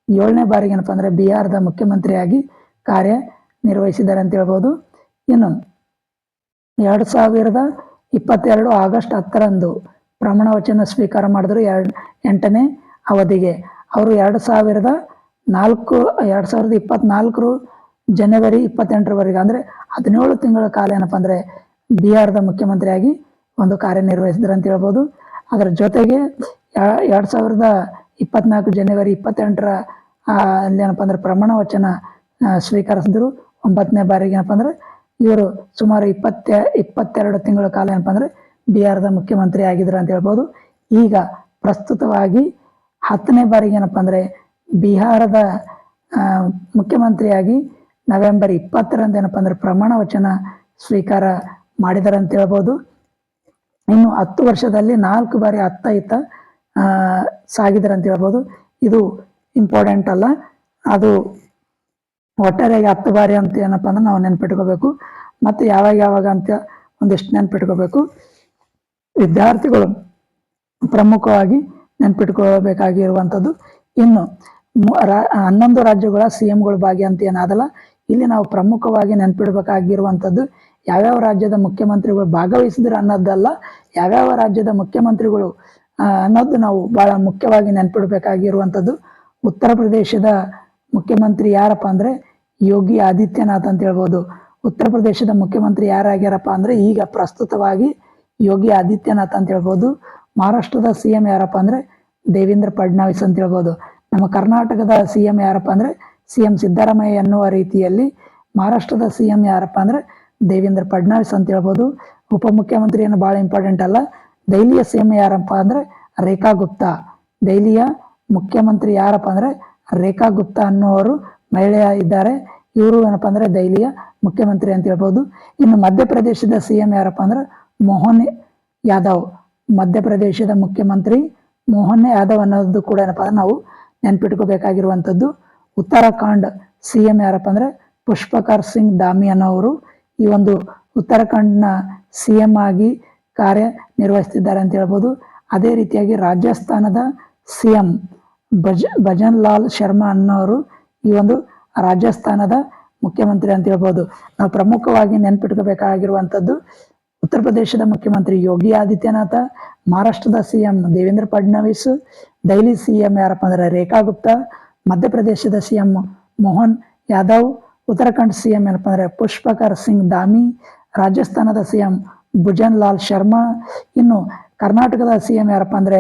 7ನೇ ಬಾರಿಗೆ ಏನಪ್ಪ ಅಂದರೆ ಬಿಹಾರದ ಮುಖ್ಯಮಂತ್ರಿಯಾಗಿ ಕಾರ್ಯನಿರ್ವಹಿಸಿದ್ದಾರೆ ಅಂತ ಹೇಳ್ಬೋದು. ಇನ್ನು 2022 ಆಗಸ್ಟ್ 10ರಂದು ಪ್ರಮಾಣ ವಚನ ಸ್ವೀಕಾರ ಮಾಡಿದ್ರು 8ನೇ ಅವಧಿಗೆ. ಅವರು 2024 ಜನವರಿ 28ರವರೆಗೆ ಅಂದರೆ 17 ತಿಂಗಳ ಕಾಲ ಏನಪ್ಪ ಅಂದರೆ ಬಿಹಾರದ ಮುಖ್ಯಮಂತ್ರಿಯಾಗಿ ಒಂದು ಕಾರ್ಯನಿರ್ವಹಿಸಿದ್ರು ಅಂತ ಹೇಳ್ಬೋದು. ಅದರ ಜೊತೆಗೆ 2024 ಜನವರಿ 28ರ ಅಲ್ಲಿ ಏನಪ್ಪ ಅಂದರೆ ಪ್ರಮಾಣ ವಚನ ಸ್ವೀಕರಿಸಿದ್ರು 9ನೇ ಬಾರಿಗೆ ಏನಪ್ಪ ಅಂದರೆ ಇವರು ಸುಮಾರು 22 ತಿಂಗಳ ಕಾಲ ಏನಪ್ಪ ಅಂದರೆ ಬಿಹಾರದ ಮುಖ್ಯಮಂತ್ರಿ ಆಗಿದ್ರು ಅಂತ ಹೇಳ್ಬೋದು. ಈಗ ಪ್ರಸ್ತುತವಾಗಿ 10ನೇ ಬಾರಿಗೆ ಏನಪ್ಪ ಅಂದರೆ ಬಿಹಾರದ ಮುಖ್ಯಮಂತ್ರಿಯಾಗಿ ನವೆಂಬರ್ 20ರಂದು ಏನಪ್ಪ ಅಂದರೆ ಪ್ರಮಾಣ ವಚನ ಸ್ವೀಕಾರ ಮಾಡಿದ್ದಾರೆ ಅಂತ ಹೇಳ್ಬೋದು. ಇನ್ನು 10 ವರ್ಷದಲ್ಲಿ 4 ಬಾರಿ ಅತ್ತ ಇತ್ತ ಸಾಗಿದ್ದಾರೆ ಅಂತ ಹೇಳ್ಬೋದು. ಇದು ಇಂಪಾರ್ಟೆಂಟ್ ಅಲ್ಲ, ಅದು ಒಟ್ಟಾರೆಯಾಗಿ 10 ಬಾರಿ ಅಂತ ಏನಪ್ಪ ಅಂದ್ರೆ ನಾವು ನೆನ್ಪಿಟ್ಕೋಬೇಕು. ಮತ್ತು ಯಾವಾಗ ಅಂತ ಒಂದಿಷ್ಟು ನೆನ್ಪಿಟ್ಕೋಬೇಕು. ವಿದ್ಯಾರ್ಥಿಗಳು ಪ್ರಮುಖವಾಗಿ ನೆನ್ಪಿಟ್ಕೋಬೇಕಾಗಿರುವಂಥದ್ದು. ಇನ್ನು 11 ರಾಜ್ಯಗಳ CMಗಳು ಭಾಗಿ ಅಂತ ಏನಾದಲ್ಲ, ಇಲ್ಲಿ ನಾವು ಪ್ರಮುಖವಾಗಿ ನೆನ್ಪಿಡ್ಬೇಕಾಗಿರುವಂಥದ್ದು ಯಾವ್ಯಾವ ರಾಜ್ಯದ ಮುಖ್ಯಮಂತ್ರಿಗಳು ಭಾಗವಹಿಸಿದ್ರು ಅನ್ನೋದಲ್ಲ, ಯಾವ್ಯಾವ ರಾಜ್ಯದ ಮುಖ್ಯಮಂತ್ರಿಗಳು ಅನ್ನೋದು ನಾವು ಬಹಳ ಮುಖ್ಯವಾಗಿ ನೆನ್ಪಿಡ್ಬೇಕಾಗಿರುವಂಥದ್ದು. ಉತ್ತರ ಪ್ರದೇಶದ ಮುಖ್ಯಮಂತ್ರಿ ಯಾರಪ್ಪ ಅಂದರೆ ಯೋಗಿ ಆದಿತ್ಯನಾಥ್ ಅಂತ ಹೇಳ್ಬೋದು. ಉತ್ತರ ಪ್ರದೇಶದ ಮುಖ್ಯಮಂತ್ರಿ ಯಾರಾಗ್ಯಾರಪ್ಪ ಅಂದರೆ ಈಗ ಪ್ರಸ್ತುತವಾಗಿ ಯೋಗಿ ಆದಿತ್ಯನಾಥ್ ಅಂತ ಹೇಳ್ಬೋದು. ಮಹಾರಾಷ್ಟ್ರದ CM ಯಾರಪ್ಪ ಅಂದರೆ ದೇವೇಂದ್ರ ಫಡ್ನವೀಸ್ ಅಂತ ಹೇಳ್ಬೋದು. ನಮ್ಮ ಕರ್ನಾಟಕದ CM ಯಾರಪ್ಪ ಅಂದರೆ CM ಸಿದ್ದರಾಮಯ್ಯ ಎನ್ನುವ ರೀತಿಯಲ್ಲಿ ಮಹಾರಾಷ್ಟ್ರದ CM ಯಾರಪ್ಪ ಅಂದರೆ ದೇವೇಂದ್ರ ಫಡ್ನವೀಸ್ ಅಂತ ಹೇಳ್ಬೋದು. ಉಪಮುಖ್ಯಮಂತ್ರಿ ಏನು ಭಾಳ ಇಂಪಾರ್ಟೆಂಟ್ ಅಲ್ಲ. ದೆಹಲಿಯ CM ಯಾರಪ್ಪ ಅಂದರೆ ರೇಖಾ ಗುಪ್ತಾ. ದೆಹಲಿಯ ಮುಖ್ಯಮಂತ್ರಿ ಯಾರಪ್ಪ ಅಂದರೆ ರೇಖಾ ಗುಪ್ತಾ ಅನ್ನುವರು ಮಹಿಳೆಯ ಇದ್ದಾರೆ. ಇವರು ಏನಪ್ಪ ಅಂದರೆ ದೆಹಲಿಯ ಮುಖ್ಯಮಂತ್ರಿ ಅಂತ ಹೇಳ್ಬೋದು. ಇನ್ನು ಮಧ್ಯಪ್ರದೇಶದ CM ಯಾರಪ್ಪ ಅಂದ್ರೆ ಮೋಹನ್ ಯಾದವ್. ಮಧ್ಯಪ್ರದೇಶದ ಮುಖ್ಯಮಂತ್ರಿ ಮೋಹನ್ ಯಾದವ್ ಅನ್ನೋದು ಕೂಡ ಏನಪ್ಪ ಅಂದ್ರೆ ನಾವು ನೆನ್ಪಿಟ್ಕೋಬೇಕಾಗಿರುವಂಥದ್ದು. ಉತ್ತರಾಖಂಡ್ CM ಯಾರಪ್ಪ ಅಂದರೆ ಪುಷ್ಪಕರ್ ಸಿಂಗ್ ಧಾಮಿ ಅನ್ನೋರು ಈ ಒಂದು ಉತ್ತರಾಖಂಡ್ನ CM ಆಗಿ ಕಾರ್ಯನಿರ್ವಹಿಸ್ತಿದ್ದಾರೆ ಅಂತ ಹೇಳ್ಬೋದು. ಅದೇ ರೀತಿಯಾಗಿ ರಾಜಸ್ಥಾನದ CM ಭಜನ್ ಲಾಲ್ ಶರ್ಮಾ ಅನ್ನೋರು ಈ ಒಂದು ರಾಜಸ್ಥಾನದ ಮುಖ್ಯಮಂತ್ರಿ ಅಂತ ಹೇಳ್ಬೋದು. ನಾವು ಪ್ರಮುಖವಾಗಿ ನೆನ್ಪಿಟ್ಕೋಬೇಕಾಗಿರುವಂಥದ್ದು ಉತ್ತರ ಪ್ರದೇಶದ ಮುಖ್ಯಮಂತ್ರಿ ಯೋಗಿ ಆದಿತ್ಯನಾಥ, ಮಹಾರಾಷ್ಟ್ರದ CM ದೇವೇಂದ್ರ ಫಡ್ನವೀಸ್, ದೆಹಲಿ CM ಯಾರಪ್ಪ ಅಂದರೆ ರೇಖಾ ಗುಪ್ತಾ, ಮಧ್ಯಪ್ರದೇಶದ CM ಮೋಹನ್ ಯಾದವ್, ಉತ್ತರಾಖಂಡ್ CM ಏನಪ್ಪ ಅಂದರೆ ಪುಷ್ಪಕರ್ ಸಿಂಗ್ ಧಾಮಿ, ರಾಜಸ್ಥಾನದ CM ಭುಜನ್ ಲಾಲ್ ಶರ್ಮಾ. ಇನ್ನು ಕರ್ನಾಟಕದ CM ಯಾರಪ್ಪ ಅಂದರೆ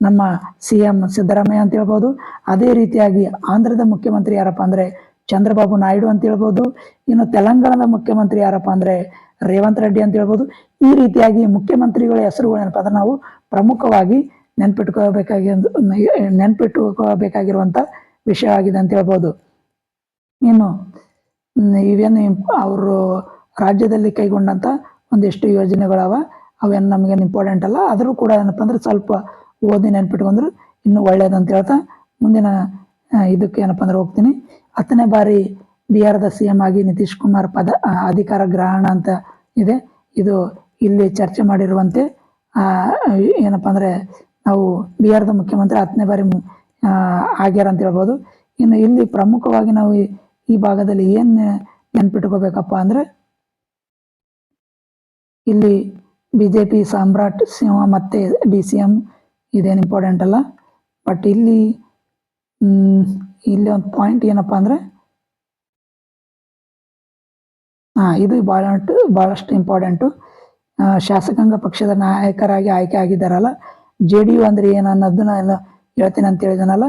ನಮ್ಮ CM ಸಿದ್ದರಾಮಯ್ಯ ಅಂತ ಹೇಳ್ಬೋದು. ಅದೇ ರೀತಿಯಾಗಿ ಆಂಧ್ರದ ಮುಖ್ಯಮಂತ್ರಿ ಯಾರಪ್ಪ ಅಂದರೆ ಚಂದ್ರಬಾಬು ನಾಯ್ಡು ಅಂತ ಹೇಳ್ಬೋದು. ಇನ್ನು ತೆಲಂಗಾಣದ ಮುಖ್ಯಮಂತ್ರಿ ಯಾರಪ್ಪ ಅಂದರೆ ರೇವಂತ್ ರೆಡ್ಡಿ ಅಂತ ಹೇಳ್ಬೋದು. ಈ ರೀತಿಯಾಗಿ ಮುಖ್ಯಮಂತ್ರಿಗಳ ಹೆಸರುಗಳು ಏನಪ್ಪ ಅಂದ್ರೆ ನಾವು ಪ್ರಮುಖವಾಗಿ ನೆನ್ಪಿಟ್ಕೋಬೇಕಾಗಿರುವಂಥ ವಿಷಯ ಆಗಿದೆ ಅಂತ ಹೇಳ್ಬೋದು. ಇನ್ನು ಇವೇನು ಅವರು ರಾಜ್ಯದಲ್ಲಿ ಕೈಗೊಂಡಂಥ ಒಂದಿಷ್ಟು ಯೋಜನೆಗಳವ, ಅವೇನು ನಮಗೇನು ಇಂಪಾರ್ಟೆಂಟ್ ಅಲ್ಲ. ಆದರೂ ಕೂಡ ಏನಪ್ಪ ಅಂದ್ರೆ ಸ್ವಲ್ಪ ಓದಿ ನೆನ್ಪಿಟ್ಕೊಂಡ್ರೆ ಇನ್ನೂ ಒಳ್ಳೆಯದಂತ ಹೇಳ್ತಾ ಮುಂದಿನ ಇದಕ್ಕೆ ಏನಪ್ಪ ಅಂದ್ರೆ ಹೋಗ್ತೀನಿ. 10ನೇ ಬಾರಿ ಬಿಹಾರದ CM ಆಗಿ ನಿತೀಶ್ ಕುಮಾರ್ ಅಧಿಕಾರ ಗ್ರಹಣ ಅಂತ ಇದೆ. ಇದು ಇಲ್ಲಿ ಚರ್ಚೆ ಮಾಡಿರುವಂತೆ ಏನಪ್ಪ ಅಂದ್ರೆ ನಾವು ಬಿಹಾರದ ಮುಖ್ಯಮಂತ್ರಿ 10ನೇ ಬಾರಿ ಆಗ್ಯಾರ ಅಂತ ಹೇಳ್ಬೋದು. ಇನ್ನು ಇಲ್ಲಿ ಪ್ರಮುಖವಾಗಿ ನಾವು ಈ ಭಾಗದಲ್ಲಿ ಏನ್ ನೆನ್ಪಿಟ್ಕೋಬೇಕಪ್ಪ ಅಂದ್ರೆ, ಇಲ್ಲಿ BJP ಸಾಮ್ರಾಟ್ ಸಿಂಹ ಮತ್ತೆ DCM ಇದೇನು ಇಂಪಾರ್ಟೆಂಟ್ ಅಲ್ಲ. ಬಟ್ ಇಲ್ಲಿ ಒಂದು ಪಾಯಿಂಟ್ ಏನಪ್ಪಾ ಅಂದ್ರೆ, ಇದು ಬಹಳಷ್ಟು ಇಂಪಾರ್ಟೆಂಟು. ಶಾಸಕಾಂಗ ಪಕ್ಷದ ನಾಯಕರಾಗಿ ಆಯ್ಕೆ ಆಗಿದ್ದಾರಲ್ಲ, JDU ಅಂದ್ರೆ ಏನು ಅನ್ನೋದನ್ನ ಎಲ್ಲ ಹೇಳ್ತೀನಿ ಅಂತ ಹೇಳಿದನಲ್ಲ.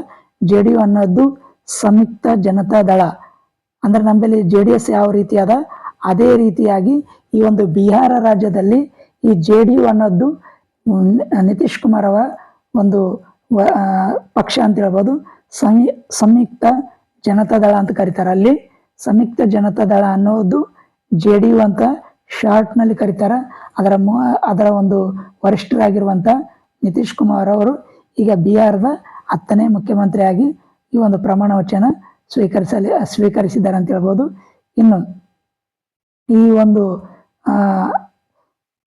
JDU ಅನ್ನೋದು ಸಂಯುಕ್ತ ಜನತಾ ದಳ ಅಂದ್ರೆ ನಮ್ಮಲ್ಲಿ JDS ಯಾವ ರೀತಿ ಅದ ಅದೇ ರೀತಿಯಾಗಿ ಈ ಒಂದು ಬಿಹಾರ ರಾಜ್ಯದಲ್ಲಿ ಈ JDU ಅನ್ನೋದು ನಿತೀಶ್ ಕುಮಾರ್ ಅವರ ಒಂದು ಪಕ್ಷ ಅಂತ ಹೇಳ್ಬೋದು. ಸಂಯುಕ್ತ ಜನತಾ ದಳ ಅಂತ ಕರೀತಾರೆ. ಅಲ್ಲಿ ಸಂಯುಕ್ತ ಜನತಾ ದಳ ಅನ್ನೋದು JDU ಅಂತ ಶಾರ್ಟ್ ನಲ್ಲಿ ಕರೀತಾರೆ. ಅದರ ಒಂದು ವರಿಷ್ಠರಾಗಿರುವಂತ ನಿತೀಶ್ ಕುಮಾರ್ ಅವರು ಈಗ ಬಿಹಾರದ 10ನೇ ಮುಖ್ಯಮಂತ್ರಿಯಾಗಿ ಈ ಒಂದು ಪ್ರಮಾಣ ವಚನ ಸ್ವೀಕರಿಸಿದ್ದಾರೆ ಅಂತ ಹೇಳ್ಬೋದು. ಇನ್ನು ಈ ಒಂದು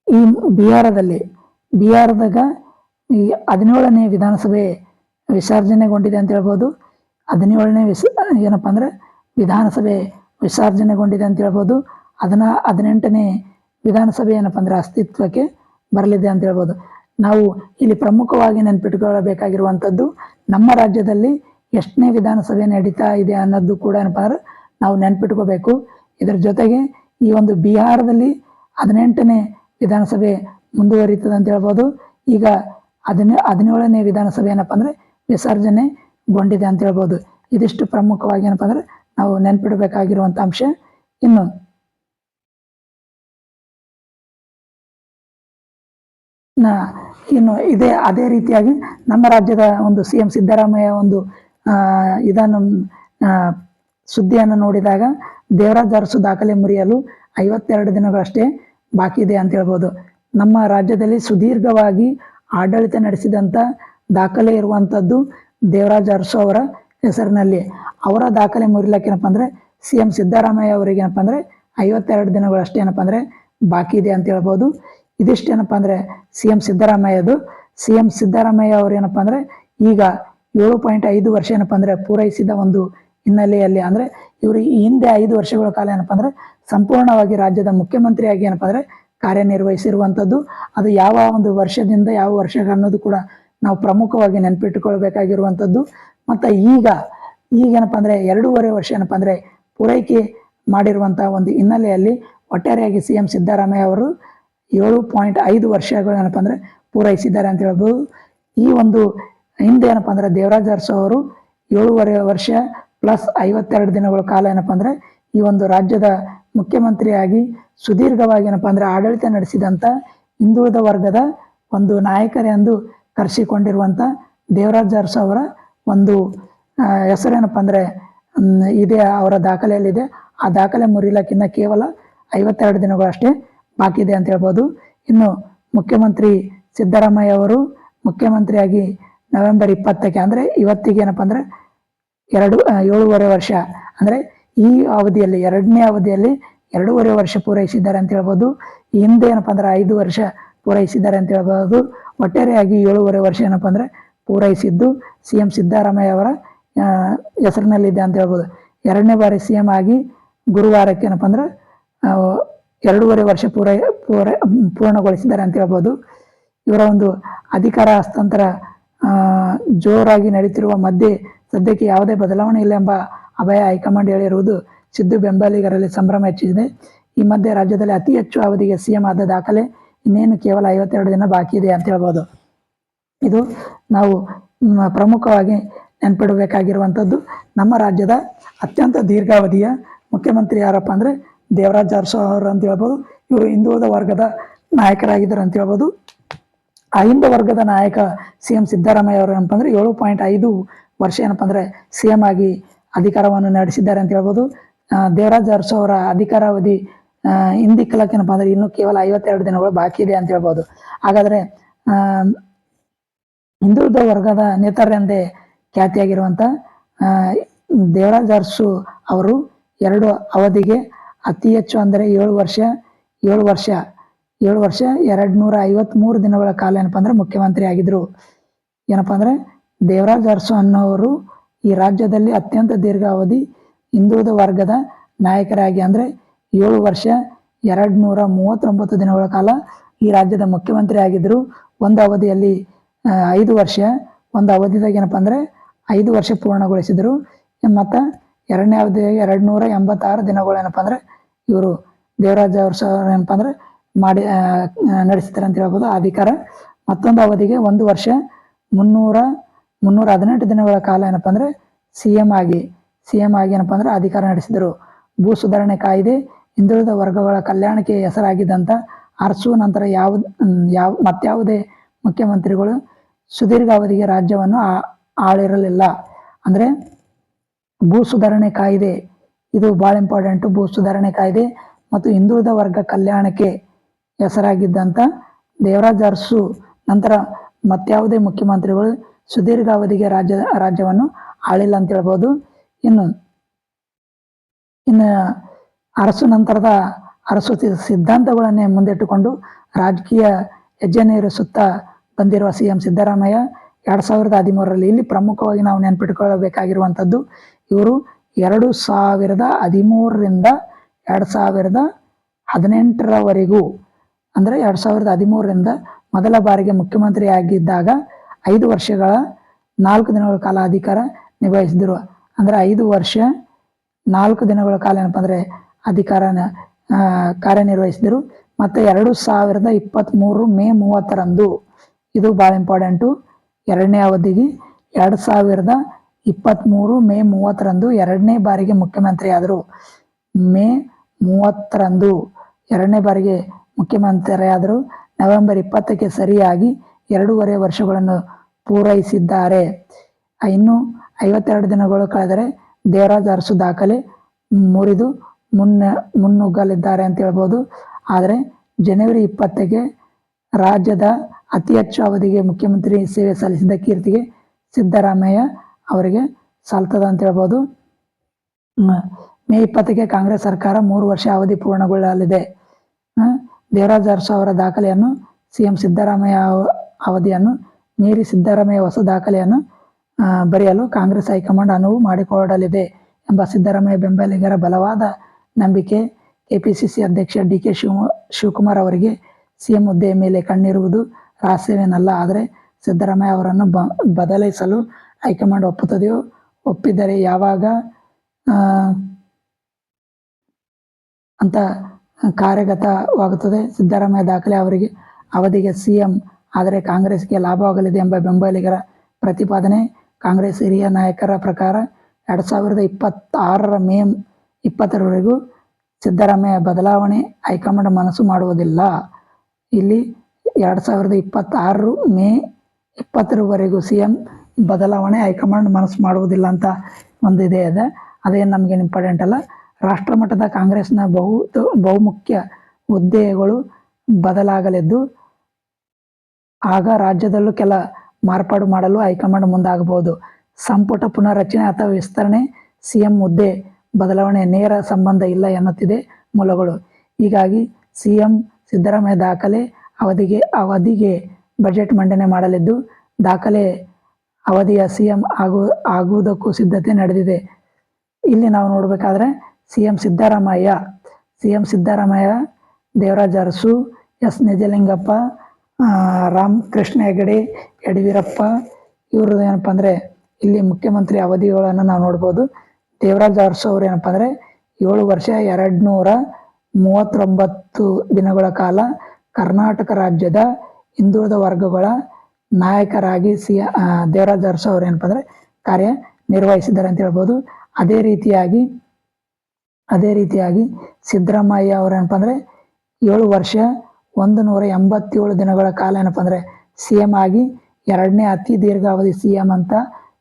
ಈ ಬಿಹಾರದಾಗ ಈ 17ನೇ ವಿಧಾನಸಭೆ ವಿಸರ್ಜನೆಗೊಂಡಿದೆ ಅಂತ ಹೇಳ್ಬೋದು. 17ನೇ ಏನಪ್ಪಾ ಅಂದ್ರೆ ವಿಧಾನಸಭೆ ವಿಸರ್ಜನೆಗೊಂಡಿದೆ ಅಂತ ಹೇಳ್ಬೋದು. 18ನೇ ವಿಧಾನಸಭೆ ಏನಪ್ಪಾ ಅಂದ್ರೆ ಅಸ್ತಿತ್ವಕ್ಕೆ ಬರಲಿದೆ ಅಂತ ಹೇಳ್ಬೋದು. ನಾವು ಇಲ್ಲಿ ಪ್ರಮುಖವಾಗಿ ನೆನ್ಪಿಟ್ಕೊಳ್ಳಬೇಕಾಗಿರುವಂಥದ್ದು, ನಮ್ಮ ರಾಜ್ಯದಲ್ಲಿ ಎಷ್ಟನೇ ವಿಧಾನಸಭೆ ನಡೀತಾ ಇದೆ ಅನ್ನೋದು ಕೂಡ ಏನಪ್ಪಾ ಅಂದ್ರೆ ನಾವು ನೆನ್ಪಿಟ್ಕೋಬೇಕು. ಇದರ ಜೊತೆಗೆ ಈ ಒಂದು ಬಿಹಾರದಲ್ಲಿ 18ನೇ ವಿಧಾನಸಭೆ ಮುಂದುವರಿತದೆ ಅಂತ ಹೇಳ್ಬೋದು. ಈಗ 17ನೇ ವಿಧಾನಸಭೆ ಏನಪ್ಪಾ ಅಂದ್ರೆ ವಿಸರ್ಜನೆಗೊಂಡಿದೆ ಅಂತ ಹೇಳ್ಬೋದು. ಇದಿಷ್ಟು ಪ್ರಮುಖವಾಗಿ ಏನಪ್ಪಾ ಅಂದ್ರೆ ನಾವು ನೆನ್ಪಿಡಬೇಕಾಗಿರುವಂತ ಅಂಶ. ಇನ್ನು ಅದೇ ರೀತಿಯಾಗಿ ನಮ್ಮ ರಾಜ್ಯದ ಒಂದು CM ಸಿದ್ದರಾಮಯ್ಯ ಒಂದು ಇದನ್ನು ಸುದ್ದಿಯನ್ನು ನೋಡಿದಾಗ, ದೇವರಾಜ್ ಅರಸು ದಾಖಲೆ ಮುರಿಯಲು 52 ದಿನಗಳಷ್ಟೇ ಬಾಕಿ ಇದೆ ಅಂತ ಹೇಳ್ಬೋದು. ನಮ್ಮ ರಾಜ್ಯದಲ್ಲಿ ಸುದೀರ್ಘವಾಗಿ ಆಡಳಿತ ನಡೆಸಿದಂತ ದಾಖಲೆ ಇರುವಂತದ್ದು ದೇವರಾಜ್ ಅರಸು ಅವರ ಹೆಸರಿನಲ್ಲಿ. ಅವರ ದಾಖಲೆ ಮುರಿಲಕ್ಕೆ ಏನಪ್ಪಾ ಅಂದ್ರೆ CM ಸಿದ್ದರಾಮಯ್ಯ ಅವರಿಗೆ ಏನಪ್ಪಾ ಅಂದ್ರೆ 52 ದಿನಗಳಷ್ಟೇ ಏನಪ್ಪಾ ಅಂದ್ರೆ ಬಾಕಿ ಇದೆ ಅಂತ ಹೇಳ್ಬೋದು. ಇದಿಷ್ಟೇನಪ್ಪಾ ಅಂದ್ರೆ CM ಸಿದ್ದರಾಮಯ್ಯದು. CM ಸಿದ್ದರಾಮಯ್ಯ ಅವರು ಏನಪ್ಪಾ ಅಂದ್ರೆ ಈಗ 7.5 ವರ್ಷ ಏನಪ್ಪಾ ಅಂದ್ರೆ ಪೂರೈಸಿದ ಒಂದು ಹಿನ್ನೆಲೆಯಲ್ಲಿ, ಅಂದ್ರೆ ಇವರು ಈ ಹಿಂದೆ 5 ವರ್ಷಗಳ ಕಾಲ ಏನಪ್ಪಾ ಅಂದ್ರೆ ಸಂಪೂರ್ಣವಾಗಿ ರಾಜ್ಯದ ಮುಖ್ಯಮಂತ್ರಿಯಾಗಿ ಏನಪ್ಪಾ ಅಂದ್ರೆ ಕಾರ್ಯನಿರ್ವಹಿಸಿರುವಂಥದ್ದು. ಅದು ಯಾವ ಒಂದು ವರ್ಷದಿಂದ ಯಾವ ವರ್ಷ ಅನ್ನೋದು ಕೂಡ ನಾವು ಪ್ರಮುಖವಾಗಿ ನೆನಪಿಟ್ಟುಕೊಳ್ಬೇಕಾಗಿರುವಂಥದ್ದು. ಮತ್ತು ಈಗ ಏನಪ್ಪಾ ಅಂದ್ರೆ 2.5 ವರ್ಷ ಏನಪ್ಪಾ ಅಂದ್ರೆ ಪೂರೈಕೆ ಮಾಡಿರುವಂತಹ ಒಂದು ಹಿನ್ನೆಲೆಯಲ್ಲಿ ಒಟ್ಟಾರೆಯಾಗಿ CM ಸಿದ್ದರಾಮಯ್ಯ ಅವರು 7.5 ವರ್ಷಗಳು ಏನಪ್ಪಾ ಅಂದ್ರೆ ಪೂರೈಸಿದ್ದಾರೆ ಅಂತ ಹೇಳ್ಬೋದು. ಈ ಒಂದು ಹಿಂದೆ ಏನಪ್ಪಾ ಅಂದ್ರೆ ದೇವರಾಜ್ ಅರಸು ಅವರು 7.5 ವರ್ಷ ಪ್ಲಸ್ 52 ದಿನಗಳ ಕಾಲ ಏನಪ್ಪಾ ಅಂದ್ರೆ ಈ ಒಂದು ರಾಜ್ಯದ ಮುಖ್ಯಮಂತ್ರಿಯಾಗಿ ಸುದೀರ್ಘವಾಗಿ ಏನಪ್ಪಾ ಅಂದ್ರೆ ಆಡಳಿತ ನಡೆಸಿದಂತ ಹಿಂದುಳಿದ ವರ್ಗದ ಒಂದು ನಾಯಕರೆಂದು ಕರೆಸಿಕೊಂಡಿರುವಂತ ದೇವರಾಜ್ ಅರಸು ಅವರ ಒಂದು ಹೆಸರೇನಪ್ಪಾ ಅಂದ್ರೆ ಇದೆ, ಅವರ ದಾಖಲೆಯಲ್ಲಿದೆ. ಆ ದಾಖಲೆ ಮುರಿಲಕ್ಕಿಂತ ಕೇವಲ 52 ದಿನಗಳಷ್ಟೇ ಬಾಕಿ ಇದೆ ಅಂತ ಹೇಳ್ಬೋದು. ಇನ್ನು ಮುಖ್ಯಮಂತ್ರಿ ಸಿದ್ದರಾಮಯ್ಯ ಅವರು ಮುಖ್ಯಮಂತ್ರಿಯಾಗಿ ನವೆಂಬರ್ 20ಕ್ಕೆ ಅಂದ್ರೆ ಇವತ್ತಿಗೆ ಏನಪ್ಪಾ ಅಂದ್ರೆ 7.5 ವರ್ಷ ಅಂದ್ರೆ ಈ ಅವಧಿಯಲ್ಲಿ 2ನೇ ಅವಧಿಯಲ್ಲಿ 2.5 ವರ್ಷ ಪೂರೈಸಿದ್ದಾರೆ ಅಂತ ಹೇಳ್ಬೋದು. ಹಿಂದೆ ಏನಪ್ಪಾ ಅಂದ್ರೆ 5 ವರ್ಷ ಪೂರೈಸಿದ್ದಾರೆ ಅಂತ ಹೇಳ್ಬೋದು. ಒಟ್ಟಾರೆಯಾಗಿ 7.5 ವರ್ಷ ಏನಪ್ಪಾ ಅಂದ್ರೆ ಪೂರೈಸಿದ್ದು CM ಸಿದ್ದರಾಮಯ್ಯ ಅವರ ಹೆಸರಿನಲ್ಲಿದೆ ಅಂತ ಹೇಳ್ಬೋದು. 2ನೇ ಬಾರಿ CM ಆಗಿ ಗುರುವಾರಕ್ಕೆ ಏನಪ್ಪಾ ಅಂದ್ರೆ 2.5 ವರ್ಷ ಪೂರ್ಣಗೊಳಿಸಿದ್ದಾರೆ ಅಂತ ಹೇಳ್ಬೋದು. ಇವರ ಒಂದು ಅಧಿಕಾರ ಹಸ್ತಾಂತರ ಜೋರಾಗಿ ನಡೀತಿರುವ ಮಧ್ಯೆ ಸದ್ಯಕ್ಕೆ ಯಾವುದೇ ಬದಲಾವಣೆ ಇಲ್ಲ ಎಂಬ ಅಭಯ ಹೈಕಮಾಂಡ್ ಹೇಳಿರುವುದು ಸಿದ್ದು ಬೆಂಬಲಿಗರಲ್ಲಿ ಸಂಭ್ರಮ ಹೆಚ್ಚಿಸಿದೆ. ಈ ಮಧ್ಯೆ ರಾಜ್ಯದಲ್ಲಿ ಅತಿ ಹೆಚ್ಚು ಅವಧಿಗೆ CM ಆದ ದಾಖಲೆ ಇನ್ನೇನು ಕೇವಲ 52 ದಿನ ಬಾಕಿ ಇದೆ ಅಂತ ಹೇಳ್ಬೋದು. ಇದು ನಾವು ಪ್ರಮುಖವಾಗಿ ನೆನ್ಪಿಡಬೇಕಾಗಿರುವಂಥದ್ದು. ನಮ್ಮ ರಾಜ್ಯದ ಅತ್ಯಂತ ದೀರ್ಘಾವಧಿಯ ಮುಖ್ಯಮಂತ್ರಿ ಯಾರಪ್ಪ ಅಂದ್ರೆ ದೇವರಾಜ್ ಅರಸು ಅವರು ಅಂತ ಹೇಳ್ಬೋದು. ಇವರು ಹಿಂದುಳಿದ ವರ್ಗದ ನಾಯಕರಾಗಿದ್ದಾರೆ ಅಂತ ಹೇಳ್ಬೋದು. ಆ ಹಿಂದುಳಿದ ವರ್ಗದ ನಾಯಕ CM ಸಿದ್ದರಾಮಯ್ಯ ಅವರು ಏನಪ್ಪ ಅಂದ್ರೆ 7.5 ವರ್ಷ ಏನಪ್ಪಾ ಅಂದ್ರೆ CM ಆಗಿ ಅಧಿಕಾರವನ್ನು ನಡೆಸಿದ್ದಾರೆ ಅಂತ ಹೇಳ್ಬೋದು. ದೇವರಾಜ್ ಅರಸು ಅವರ ಅಧಿಕಾರಾವಧಿ ಹಿಂದಿಕ್ಕಲಕ್ಕೆ ಏನಪ್ಪಾ ಅಂದ್ರೆ ಇನ್ನು ಕೇವಲ 52 ದಿನಗಳು ಬಾಕಿ ಇದೆ ಅಂತ ಹೇಳ್ಬೋದು. ಹಾಗಾದ್ರೆ ಹಿಂದುಳಿದ ವರ್ಗದ ನೇತಾರರೆಂದೇ ಖ್ಯಾತಿಯಾಗಿರುವಂತ ದೇವರಾಜ ಅರಸು ಅವರು 2 ಅವಧಿಗೆ ಅತಿ ಹೆಚ್ಚು ಅಂದರೆ 7 ವರ್ಷ 253 ದಿನಗಳ ಕಾಲ ಏನಪ್ಪ ಅಂದ್ರೆ ಮುಖ್ಯಮಂತ್ರಿ ಆಗಿದ್ರು. ಏನಪ್ಪ ಅಂದ್ರೆ ದೇವರಾಜ ಅರಸು ಅನ್ನೋರು ಈ ರಾಜ್ಯದಲ್ಲಿ ಅತ್ಯಂತ ದೀರ್ಘಾವಧಿ ಹಿಂದುಳಿದ ವರ್ಗದ ನಾಯಕರಾಗಿ ಅಂದರೆ 7 ವರ್ಷ 239 ದಿನಗಳ ಕಾಲ ಈ ರಾಜ್ಯದ ಮುಖ್ಯಮಂತ್ರಿ ಆಗಿದ್ರು. ಒಂದು ಅವಧಿಯಲ್ಲಿ 5 ವರ್ಷ, ಒಂದು ಅವಧಿದಾಗ ಏನಪ್ಪ ಅಂದ್ರೆ 5 ವರ್ಷ ಪೂರ್ಣಗೊಳಿಸಿದರು. ಮತ್ತು ಎರಡನೇ ಅವಧಿಯಾಗಿ 286 ದಿನಗಳು ಏನಪ್ಪ ಅಂದ್ರೆ ಇವರು ದೇವರಾಜ ಅರಸು ಏನಪ್ಪ ಅಂದ್ರೆ ನಡೆಸ್ತಾರೆ ಅಂತ ಹೇಳ್ಬೋದು ಅಧಿಕಾರ. ಮತ್ತೊಂದು ಅವಧಿಗೆ 1 ವರ್ಷ 318 ದಿನಗಳ ಕಾಲ ಏನಪ್ಪ ಅಂದ್ರೆ ಸಿ ಎಂ ಆಗಿ ಏನಪ್ಪ ಅಂದ್ರೆ ಅಧಿಕಾರ ನಡೆಸಿದರು. ಭೂ ಸುಧಾರಣೆ ಕಾಯ್ದೆ ಹಿಂದುಳಿದ ವರ್ಗಗಳ ಕಲ್ಯಾಣಕ್ಕೆ ಹೆಸರಾಗಿದ್ದಂಥ ಅರಸು ನಂತರ ಮತ್ಯಾವುದೇ ಮುಖ್ಯಮಂತ್ರಿಗಳು ಸುದೀರ್ಘ ಅವಧಿಗೆ ರಾಜ್ಯವನ್ನು ಆಳಿರಲಿಲ್ಲ. ಅಂದರೆ ಭೂ ಸುಧಾರಣೆ ಕಾಯ್ದೆ ಇದು ಭಾಳ ಇಂಪಾರ್ಟೆಂಟು. ಭೂ ಸುಧಾರಣೆ ಕಾಯ್ದೆ ಮತ್ತು ಹಿಂದುಳಿದ ವರ್ಗ ಕಲ್ಯಾಣಕ್ಕೆ ಹೆಸರಾಗಿದ್ದಂಥ ದೇವರಾಜ ಅರಸು ನಂತರ ಮತ್ಯಾವುದೇ ಮುಖ್ಯಮಂತ್ರಿಗಳು ಸುದೀರ್ಘ ಅವಧಿಗೆ ರಾಜ್ಯವನ್ನು ಆಳಿಲ್ಲ ಅಂತ ಹೇಳ್ಬೋದು. ಇನ್ನು ಅರಸು ನಂತರದ ಅರಸು ಸಿದ್ಧಾಂತಗಳನ್ನೇ ಮುಂದಿಟ್ಟುಕೊಂಡು ರಾಜಕೀಯ ಹೆಜ್ಜೆನೇರಿಸುತ್ತಾ ಬಂದಿರುವ ಸಿ ಎಂ ಸಿದ್ದರಾಮಯ್ಯ 2013ರಲ್ಲಿ ಇಲ್ಲಿ ಪ್ರಮುಖವಾಗಿ ನಾವು ನೆನಪಿಟ್ಕೊಳ್ಳಬೇಕಾಗಿರುವಂಥದ್ದು ಇವರು 2013ರಿಂದ 2018ರವರೆಗೂ ಅಂದರೆ 2013ರಿಂದ ಮೊದಲ ಬಾರಿಗೆ ಮುಖ್ಯಮಂತ್ರಿ ಆಗಿದ್ದಾಗ 5 ವರ್ಷಗಳ 4 ದಿನಗಳ ಕಾಲ ಅಧಿಕಾರ ನಿರ್ವಹಿಸಿದರು. ಅಂದರೆ 5 ವರ್ಷ 4 ದಿನಗಳ ಕಾಲ ಏನಪ್ಪ ಅಂದರೆ ಕಾರ್ಯನಿರ್ವಹಿಸಿದರು. ಮತ್ತು 2023 ಮೇ 30ರಂದು ಇದು ಭಾಳ ಇಂಪಾರ್ಟೆಂಟು. ಎರಡನೇ ಅವಧಿಗೆ 2023 ಮೇ 30ರಂದು ಎರಡನೇ ಬಾರಿಗೆ ಮುಖ್ಯಮಂತ್ರಿ ಆದರು. ಮೇ 30ರಂದು ಎರಡನೇ ಬಾರಿಗೆ ಮುಖ್ಯಮಂತ್ರಿ ಆದರು. ನವೆಂಬರ್ 20ಕ್ಕೆ ಸರಿಯಾಗಿ 2.5 ವರ್ಷಗಳನ್ನು ಪೂರೈಸಿದ್ದಾರೆ. ಇನ್ನು 52 ದಿನಗಳು ಕಳೆದರೆ ದೇವರಾಜ ಅರಸು ದಾಖಲೆ ಮುರಿದು ಮುನ್ನುಗ್ಗಲಿದ್ದಾರೆ ಅಂತ ಹೇಳ್ಬೋದು. ಆದರೆ ಜನವರಿ 20ಕ್ಕೆ ರಾಜ್ಯದ ಅತಿ ಹೆಚ್ಚು ಅವಧಿಗೆ ಮುಖ್ಯಮಂತ್ರಿ ಸೇವೆ ಸಲ್ಲಿಸಿದ ಕೀರ್ತಿಗೆ ಸಿದ್ದರಾಮಯ್ಯ ಅವರಿಗೆ ಸಲ್ತದ ಅಂತ ಹೇಳ್ಬೋದು. ಮೇ 20ಕ್ಕೆ ಕಾಂಗ್ರೆಸ್ ಸರ್ಕಾರ 3 ವರ್ಷ ಅವಧಿ ಪೂರ್ಣಗೊಳ್ಳಲಿದೆ. ದೇವರಾಜ ಅರಸು ಅವರ ದಾಖಲೆಯನ್ನು ಸಿಎಂ ಸಿದ್ದರಾಮಯ್ಯ ಅವಧಿಯನ್ನು ಮೀರಿ ಸಿದ್ದರಾಮಯ್ಯ ಹೊಸ ದಾಖಲೆಯನ್ನು ಬರೆಯಲು ಕಾಂಗ್ರೆಸ್ ಹೈಕಮಾಂಡ್ ಅನುವು ಮಾಡಿಕೊಡಲಿದೆ ಎಂಬ ಸಿದ್ದರಾಮಯ್ಯ ಬೆಂಬಲಿಗರ ಬಲವಾದ ನಂಬಿಕೆ. ಕೆಪಿಸಿಸಿ ಅಧ್ಯಕ್ಷ ಡಿ ಕೆ ಶಿವಕುಮಾರ್ ಅವರಿಗೆ ಸಿಎಂ ಹುದ್ದೆಯ ಮೇಲೆ ಕಣ್ಣಿರುವುದು ರಹಸ್ಯವೇನಲ್ಲ. ಆದರೆ ಸಿದ್ದರಾಮಯ್ಯ ಅವರನ್ನು ಬದಲಿಸಲು ಹೈಕಮಾಂಡ್ ಒಪ್ಪುತ್ತದೆಯೋ, ಒಪ್ಪಿದರೆ ಯಾವಾಗ ಅಂತ ಕಾರ್ಯಗತವಾಗುತ್ತದೆ. ಸಿದ್ದರಾಮಯ್ಯ ದಾಖಲೆ ಅವರಿಗೆ ಅವಧಿಗೆ ಸಿಎಂ ಆದರೆ ಕಾಂಗ್ರೆಸ್ಗೆ ಲಾಭವಾಗಲಿದೆ ಎಂಬ ಬೆಂಬಲಿಗರ ಪ್ರತಿಪಾದನೆ. ಕಾಂಗ್ರೆಸ್ ಹಿರಿಯ ನಾಯಕರ ಪ್ರಕಾರ 2026 ಮೇ 20ರವರೆಗೂ ಸಿದ್ದರಾಮಯ್ಯ ಬದಲಾವಣೆ ಹೈಕಮಾಂಡ್ ಮನಸ್ಸು ಮಾಡುವುದಿಲ್ಲ. ಇಲ್ಲಿ 2026 ಮೇ 20ರವರೆಗೂ ಸಿಎಂ ಬದಲಾವಣೆ ಹೈಕಮಾಂಡ್ ಮನಸ್ಸು ಮಾಡುವುದಿಲ್ಲ ಅಂತ ಒಂದು ಇದೆ. ಅದೇನು ನಮಗೇನು ಇಂಪಾರ್ಟೆಂಟ್ ಅಲ್ಲ. ರಾಷ್ಟ್ರಮಟ್ಟದ ಕಾಂಗ್ರೆಸ್ನ ಬಹುಮುಖ್ಯ ಹುದ್ದೆಗಳು ಬದಲಾಗಲಿದ್ದು ಆಗ ರಾಜ್ಯದಲ್ಲೂ ಕೆಲ ಮಾರ್ಪಾಡು ಮಾಡಲು ಹೈಕಮಾಂಡ್ ಮುಂದಾಗಬಹುದು. ಸಂಪುಟ ಪುನರ್ರಚನೆ ಅಥವಾ ವಿಸ್ತರಣೆ ಸಿಎಂ ಹುದ್ದೆ ಬದಲಾವಣೆ ನೇರ ಸಂಬಂಧ ಇಲ್ಲ ಎನ್ನುತ್ತಿದೆ ಮೂಲಗಳು. ಹೀಗಾಗಿ ಸಿಎಂ ಸಿದ್ದರಾಮಯ್ಯ ದಾಖಲೆ ಅವಧಿಗೆ ಬಜೆಟ್ ಮಂಡನೆ ಮಾಡಲಿದ್ದು ದಾಖಲೆ ಅವಧಿಯ ಸಿಎಂ ಆಗುವುದಕ್ಕೂ ಸಿದ್ಧತೆ ನಡೆದಿದೆ. ಇಲ್ಲಿ ನಾವು ನೋಡಬೇಕಾದ್ರೆ ಸಿಎಂ ಸಿದ್ದರಾಮಯ್ಯ, ದೇವರಾಜ ಅರಸು, ಎಸ್ ನಿಜಲಿಂಗಪ್ಪ, ರಾಮಕೃಷ್ಣ ಹೆಗಡೆ, ಯಡಿಯೂರಪ್ಪ ಇವರು ಏನಪ್ಪ ಅಂದರೆ ಇಲ್ಲಿ ಮುಖ್ಯಮಂತ್ರಿ ಅವಧಿಗಳನ್ನು ನಾವು ನೋಡ್ಬೋದು. ದೇವರಾಜ ಅರಸು ಅವರು ಏನಪ್ಪ ಅಂದರೆ 7 ವರ್ಷ 239 ದಿನಗಳ ಕಾಲ ಕರ್ನಾಟಕ ರಾಜ್ಯದ ಹಿಂದುಳಿದ ವರ್ಗಗಳ ನಾಯಕರಾಗಿ ದೇವರಾಜ ಅರಸು ಅವರು ಏನಪ್ಪ ಅಂದರೆ ಕಾರ್ಯನಿರ್ವಹಿಸಿದ್ದಾರೆ ಅಂತ ಹೇಳ್ಬೋದು. ಅದೇ ರೀತಿಯಾಗಿ ಸಿದ್ದರಾಮಯ್ಯ ಅವರು ಏನಪ್ಪ ಅಂದರೆ 7 ವರ್ಷ 187 ದಿನಗಳ ಕಾಲ ಏನಪ್ಪ ಅಂದರೆ ಸಿ ಎಂ ಆಗಿ ಎರಡನೇ ಅತಿ ದೀರ್ಘಾವಧಿ ಸಿ ಎಂ ಅಂತ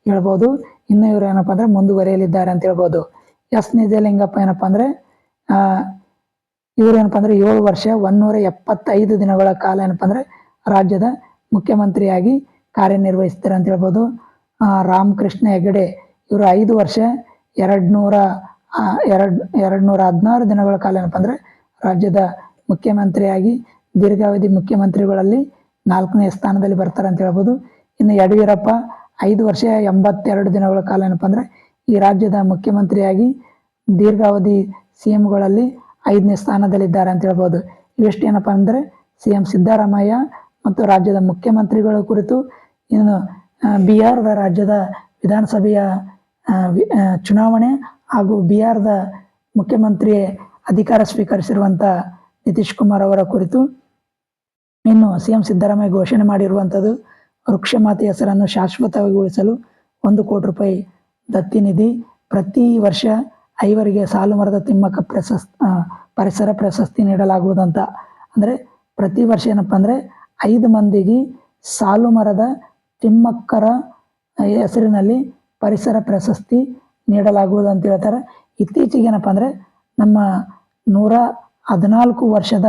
ಹೇಳ್ಬೋದು. ಇನ್ನು ಇವರು ಏನಪ್ಪ ಅಂದರೆ ಮುಂದುವರಿಯಲಿದ್ದಾರೆ ಅಂತ ಹೇಳ್ಬೋದು. ಎಸ್ ನಿಜಲಿಂಗಪ್ಪ ಏನಪ್ಪ ಅಂದರೆ ಇವರು ಏನಪ್ಪ ಅಂದರೆ 7 ವರ್ಷ 175 ದಿನಗಳ ಕಾಲ ಏನಪ್ಪ ಅಂದರೆ ರಾಜ್ಯದ ಮುಖ್ಯಮಂತ್ರಿಯಾಗಿ ಕಾರ್ಯನಿರ್ವಹಿಸ್ತಾರೆ ಅಂತ ಹೇಳ್ಬೋದು. ರಾಮಕೃಷ್ಣ ಹೆಗಡೆ ಇವರು 5 ವರ್ಷ 216 ದಿನಗಳ ಕಾಲ ಏನಪ್ಪ ಅಂದರೆ ರಾಜ್ಯದ ಮುಖ್ಯಮಂತ್ರಿಯಾಗಿ ದೀರ್ಘಾವಧಿ ಮುಖ್ಯಮಂತ್ರಿಗಳಲ್ಲಿ 4ನೇ ಸ್ಥಾನದಲ್ಲಿ ಬರ್ತಾರೆ ಅಂತ ಹೇಳ್ಬೋದು. ಇನ್ನು ಯಡಿಯೂರಪ್ಪ 5 ವರ್ಷ 82 ದಿನಗಳ ಕಾಲ ಏನಪ್ಪ ಅಂದರೆ ಈ ರಾಜ್ಯದ ಮುಖ್ಯಮಂತ್ರಿಯಾಗಿ ದೀರ್ಘಾವಧಿ CMಗಳಲ್ಲಿ 5ನೇ ಸ್ಥಾನದಲ್ಲಿದ್ದಾರೆ ಅಂತ ಹೇಳ್ಬೋದು. ಇವೆಷ್ಟು ಏನಪ್ಪ ಅಂದರೆ CM ಸಿದ್ದರಾಮಯ್ಯ ಮತ್ತು ರಾಜ್ಯದ ಮುಖ್ಯಮಂತ್ರಿಗಳ ಕುರಿತು. ಇನ್ನು ಬಿಹಾರದ ರಾಜ್ಯದ ವಿಧಾನಸಭೆಯ ಚುನಾವಣೆ ಹಾಗೂ ಬಿಹಾರದ ಮುಖ್ಯಮಂತ್ರಿ ಅಧಿಕಾರ ಸ್ವೀಕರಿಸಿರುವಂಥ ನಿತೀಶ್ ಕುಮಾರ್ ಅವರ ಕುರಿತು. ಇನ್ನು CM ಸಿದ್ದರಾಮಯ್ಯ ಘೋಷಣೆ ಮಾಡಿರುವಂಥದ್ದು ವೃಕ್ಷಮಾತೆ ಹೆಸರನ್ನು ಶಾಶ್ವತವಾಗಿ ಉಳಿಸಲು 1 ಕೋಟಿ ರೂಪಾಯಿ ದತ್ತಿ ನಿಧಿ, ಪ್ರತಿ ವರ್ಷ 5 ಸಾಲು ಮರದ ತಿಮ್ಮಕ್ಕ ಪರಿಸರ ಪ್ರಶಸ್ತಿ ನೀಡಲಾಗುವುದಂತ. ಅಂದರೆ ಪ್ರತಿ ವರ್ಷ ಏನಪ್ಪ ಅಂದರೆ 5 ಮಂದಿಗೆ ಸಾಲು ಮರದ ತಿಮ್ಮಕ್ಕರ ಹೆಸರಿನಲ್ಲಿ ಪರಿಸರ ಪ್ರಶಸ್ತಿ ನೀಡಲಾಗುವುದು ಅಂತ ಹೇಳ್ತಾರೆ. ಇತ್ತೀಚೆಗೆ ಏನಪ್ಪ ಅಂದರೆ ನಮ್ಮ 114 ವರ್ಷದ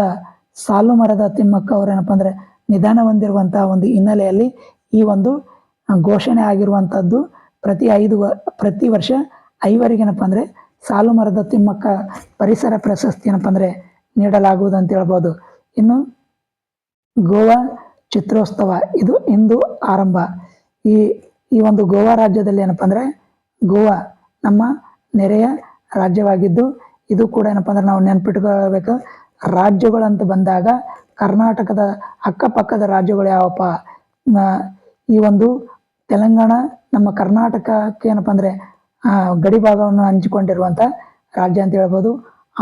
ಸಾಲು ಮರದ ತಿಮ್ಮಕ್ಕ ಅವರು ಏನಪ್ಪ ಅಂದರೆ ನಿಧನ ಹೊಂದಿರುವಂಥ ಒಂದು ಹಿನ್ನೆಲೆಯಲ್ಲಿ ಈ ಒಂದು ಘೋಷಣೆ ಆಗಿರುವಂಥದ್ದು. ಪ್ರತಿ ವರ್ಷ 5 ಏನಪ್ಪ ಅಂದರೆ ಸಾಲು ಮರದ ತಿಮ್ಮಕ್ಕ ಪರಿಸರ ಪ್ರಶಸ್ತಿ ಏನಪ್ಪ ಅಂದರೆ ನೀಡಲಾಗುವುದು ಅಂತ ಹೇಳ್ಬೋದು. ಇನ್ನು ಗೋವಾ ಚಿತ್ರೋತ್ಸವ ಇದು ಇಂದು ಆರಂಭ. ಈ ಒಂದು ಗೋವಾ ರಾಜ್ಯದಲ್ಲಿ ಏನಪ್ಪ ಅಂದರೆ ಗೋವಾ ನಮ್ಮ ನೆರೆಯ ರಾಜ್ಯವಾಗಿದ್ದು ಇದು ಕೂಡ ಏನಪ್ಪ ಅಂದರೆ ನಾವು ನೆನ್ಪಿಟ್ಕೋಬೇಕು. ರಾಜ್ಯಗಳಂತ ಬಂದಾಗ ಕರ್ನಾಟಕದ ಅಕ್ಕಪಕ್ಕದ ರಾಜ್ಯಗಳು ಯಾವಪ್ಪ? ಈ ಒಂದು ತೆಲಂಗಾಣ ನಮ್ಮ ಕರ್ನಾಟಕಕ್ಕೆ ಏನಪ್ಪ ಅಂದರೆ ಗಡಿ ಭಾಗವನ್ನು ಹಂಚಿಕೊಂಡಿರುವಂಥ ರಾಜ್ಯ ಅಂತ ಹೇಳ್ಬೋದು.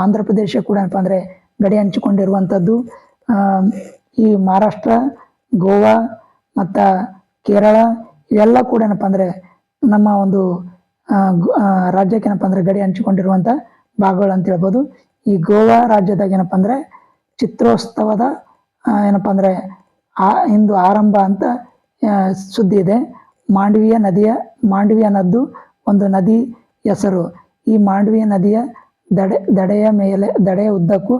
ಆಂಧ್ರ ಪ್ರದೇಶ ಕೂಡ ಏನಪ್ಪ ಅಂದರೆ ಗಡಿ ಹಂಚಿಕೊಂಡಿರುವಂಥದ್ದು. ಈ ಮಹಾರಾಷ್ಟ್ರ, ಗೋವಾ ಮತ್ತು ಕೇರಳ ಇವೆಲ್ಲ ಕೂಡ ಏನಪ್ಪ ಅಂದರೆ ನಮ್ಮ ಒಂದು ರಾಜ್ಯಕ್ಕೆ ಏನಪ್ಪ ಅಂದರೆ ಗಡಿ ಹಂಚಿಕೊಂಡಿರುವಂಥ ಭಾಗಗಳು ಅಂತ ಹೇಳ್ಬೋದು. ಈ ಗೋವಾ ರಾಜ್ಯದಾಗ ಏನಪ್ಪ ಅಂದರೆ ಚಿತ್ರೋತ್ಸವದ ಏನಪ್ಪ ಅಂದರೆ ಇಂದು ಆರಂಭ ಅಂತ ಸುದ್ದಿ ಇದೆ. ಮಾಂಡವಿಯ ನದ್ದು ಒಂದು ನದಿ ಹೆಸರು. ಈ ಮಾಂಡವಿಯ ನದಿಯ ದಡೆಯ ಉದ್ದಕ್ಕೂ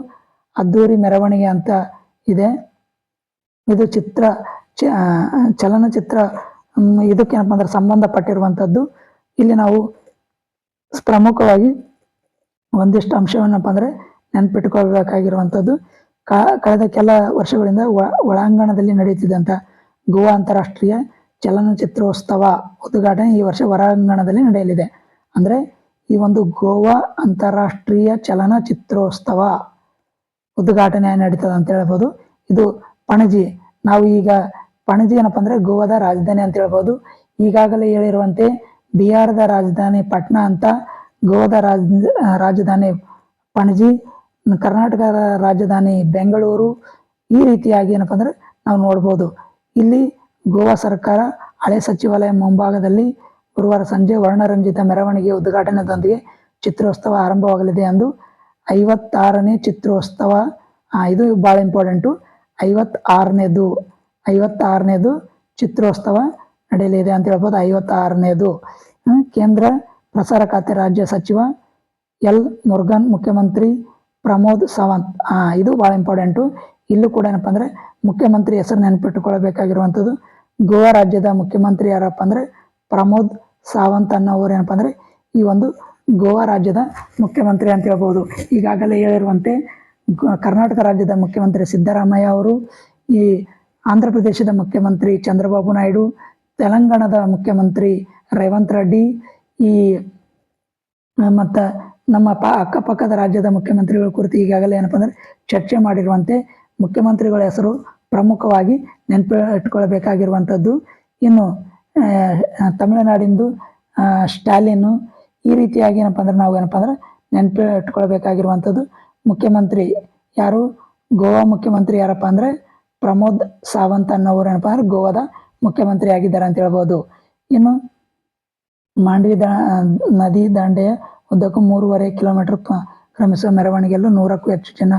ಅದ್ದೂರಿ ಮೆರವಣಿಗೆ ಅಂತ ಇದೆ. ಇದು ಚಲನಚಿತ್ರ ಇದಕ್ಕೇನಪ್ಪ ಅಂದ್ರೆ ಸಂಬಂಧಪಟ್ಟಿರುವಂಥದ್ದು. ಇಲ್ಲಿ ನಾವು ಪ್ರಮುಖವಾಗಿ ಒಂದಿಷ್ಟು ಅಂಶವನ್ನಪ್ಪ ಅಂದರೆ ನೆನಪಿಟ್ಕೊಳ್ಬೇಕಾಗಿರುವಂಥದ್ದು. ಕಳೆದ ಕೆಲ ವರ್ಷಗಳಿಂದ ಒಳಾಂಗಣದಲ್ಲಿ ನಡೆಯುತ್ತಿದ್ದಂಥ ಗೋವಾ ಅಂತಾರಾಷ್ಟ್ರೀಯ ಚಲನಚಿತ್ರೋತ್ಸವ ಉದ್ಘಾಟನೆ ಈ ವರ್ಷ ಹೊರಾಂಗಣದಲ್ಲಿ ನಡೆಯಲಿದೆ. ಅಂದರೆ ಈ ಒಂದು ಗೋವಾ ಅಂತಾರಾಷ್ಟ್ರೀಯ ಚಲನಚಿತ್ರೋತ್ಸವ ಉದ್ಘಾಟನೆ ನಡೀತದೆ ಅಂತ ಹೇಳ್ಬೋದು. ಇದು ಪಣಜಿ. ನಾವು ಈಗ ಪಣಜಿ ಏನಪ್ಪ ಅಂದರೆ ಗೋವಾದ ರಾಜಧಾನಿ ಅಂತ ಹೇಳ್ಬೋದು. ಈಗಾಗಲೇ ಹೇಳಿರುವಂತೆ ಬಿಹಾರದ ರಾಜಧಾನಿ ಪಟ್ನಾ ಅಂತ, ಗೋವಾದ ರಾಜಧಾನಿ ಪಣಜಿ, ಕರ್ನಾಟಕದ ರಾಜಧಾನಿ ಬೆಂಗಳೂರು. ಈ ರೀತಿಯಾಗಿ ಏನಪ್ಪ ಅಂದರೆ ನಾವು ನೋಡ್ಬೋದು. ಇಲ್ಲಿ ಗೋವಾ ಸರ್ಕಾರ ಹಳೆ ಸಚಿವಾಲಯ ಮುಂಭಾಗದಲ್ಲಿ ಗುರುವಾರ ಸಂಜೆ ವರ್ಣರಂಜಿತ ಮೆರವಣಿಗೆ ಉದ್ಘಾಟನೆಯೊಂದಿಗೆ ಚಿತ್ರೋತ್ಸವ ಆರಂಭವಾಗಲಿದೆ ಎಂದು 56ನೇ ಚಿತ್ರೋತ್ಸವ, ಇದು ಭಾಳ ಇಂಪಾರ್ಟೆಂಟು, 56ನೇದು ಚಿತ್ರೋತ್ಸವ ನಡೆಯಲಿದೆ ಅಂತ ಹೇಳ್ಬೋದು. 56ನೇದು. ಕೇಂದ್ರ ಪ್ರಸಾರ ಖಾತೆ ರಾಜ್ಯ ಸಚಿವ ಎಲ್ ಮುರುಗನ್, ಮುಖ್ಯಮಂತ್ರಿ ಪ್ರಮೋದ್ ಸಾವಂತ್. ಇದು ಭಾಳ ಇಂಪಾರ್ಟೆಂಟು. ಇಲ್ಲೂ ಕೂಡ ಏನಪ್ಪ ಅಂದರೆ ಮುಖ್ಯಮಂತ್ರಿ ಹೆಸರು ನೆನಪಿಟ್ಟುಕೊಳ್ಬೇಕಾಗಿರುವಂಥದ್ದು. ಗೋವಾ ರಾಜ್ಯದ ಮುಖ್ಯಮಂತ್ರಿ ಯಾರಪ್ಪ ಅಂದರೆ ಪ್ರಮೋದ್ ಸಾವಂತ್ ಅನ್ನೋರು ಏನಪ್ಪ ಅಂದರೆ ಈ ಒಂದು ಗೋವಾ ರಾಜ್ಯದ ಮುಖ್ಯಮಂತ್ರಿ ಅಂತ ಹೇಳ್ಬೋದು. ಈಗಾಗಲೇ ಹೇಳಿರುವಂತೆ ಕರ್ನಾಟಕ ರಾಜ್ಯದ ಮುಖ್ಯಮಂತ್ರಿ ಸಿದ್ದರಾಮಯ್ಯ ಅವರು, ಈ ಆಂಧ್ರ ಪ್ರದೇಶದ ಮುಖ್ಯಮಂತ್ರಿ ಚಂದ್ರಬಾಬು ನಾಯ್ಡು, ತೆಲಂಗಾಣದ ಮುಖ್ಯಮಂತ್ರಿ ರೇವಂತ್ ರೆಡ್ಡಿ, ಈ ಮತ್ತು ನಮ್ಮ ಅಕ್ಕಪಕ್ಕದ ರಾಜ್ಯದ ಮುಖ್ಯಮಂತ್ರಿಗಳ ಕುರಿತು ಈಗಾಗಲೇ ಏನಪ್ಪ ಅಂದರೆ ಚರ್ಚೆ ಮಾಡಿರುವಂತೆ ಮುಖ್ಯಮಂತ್ರಿಗಳ ಹೆಸರು ಪ್ರಮುಖವಾಗಿ ನೆನಪಿಟ್ಕೊಳ್ಬೇಕಾಗಿರುವಂಥದ್ದು. ಇನ್ನು ತಮಿಳುನಾಡಿಂದು ಸ್ಟಾಲಿನ್ನು. ಈ ರೀತಿಯಾಗಿ ಏನಪ್ಪ ಅಂದರೆ ನಾವು ಏನಪ್ಪ ಅಂದರೆ ನೆನಪಿಟ್ಕೊಳ್ಬೇಕಾಗಿರುವಂಥದ್ದು. ಮುಖ್ಯಮಂತ್ರಿ ಯಾರು? ಗೋವಾ ಮುಖ್ಯಮಂತ್ರಿ ಯಾರಪ್ಪ ಅಂದರೆ ಪ್ರಮೋದ್ ಸಾವಂತ್ ಅನ್ನೋರು ಏನಪ್ಪ ಅಂದರೆ ಗೋವಾದ ಮುಖ್ಯಮಂತ್ರಿ ಆಗಿದ್ದಾರೆ ಅಂತ ಹೇಳ್ಬೋದು. ಇನ್ನು ಮಾಂಡವಿ ನದಿ ದಂಡೆಯ ಉದ್ದಕ್ಕೂ 3.5 ಕಿಲೋಮೀಟರ್ ಕ್ರಮಿಸುವ ಮೆರವಣಿಗೆಯಲ್ಲೂ 100ಕ್ಕೂ ಹೆಚ್ಚು ಜನ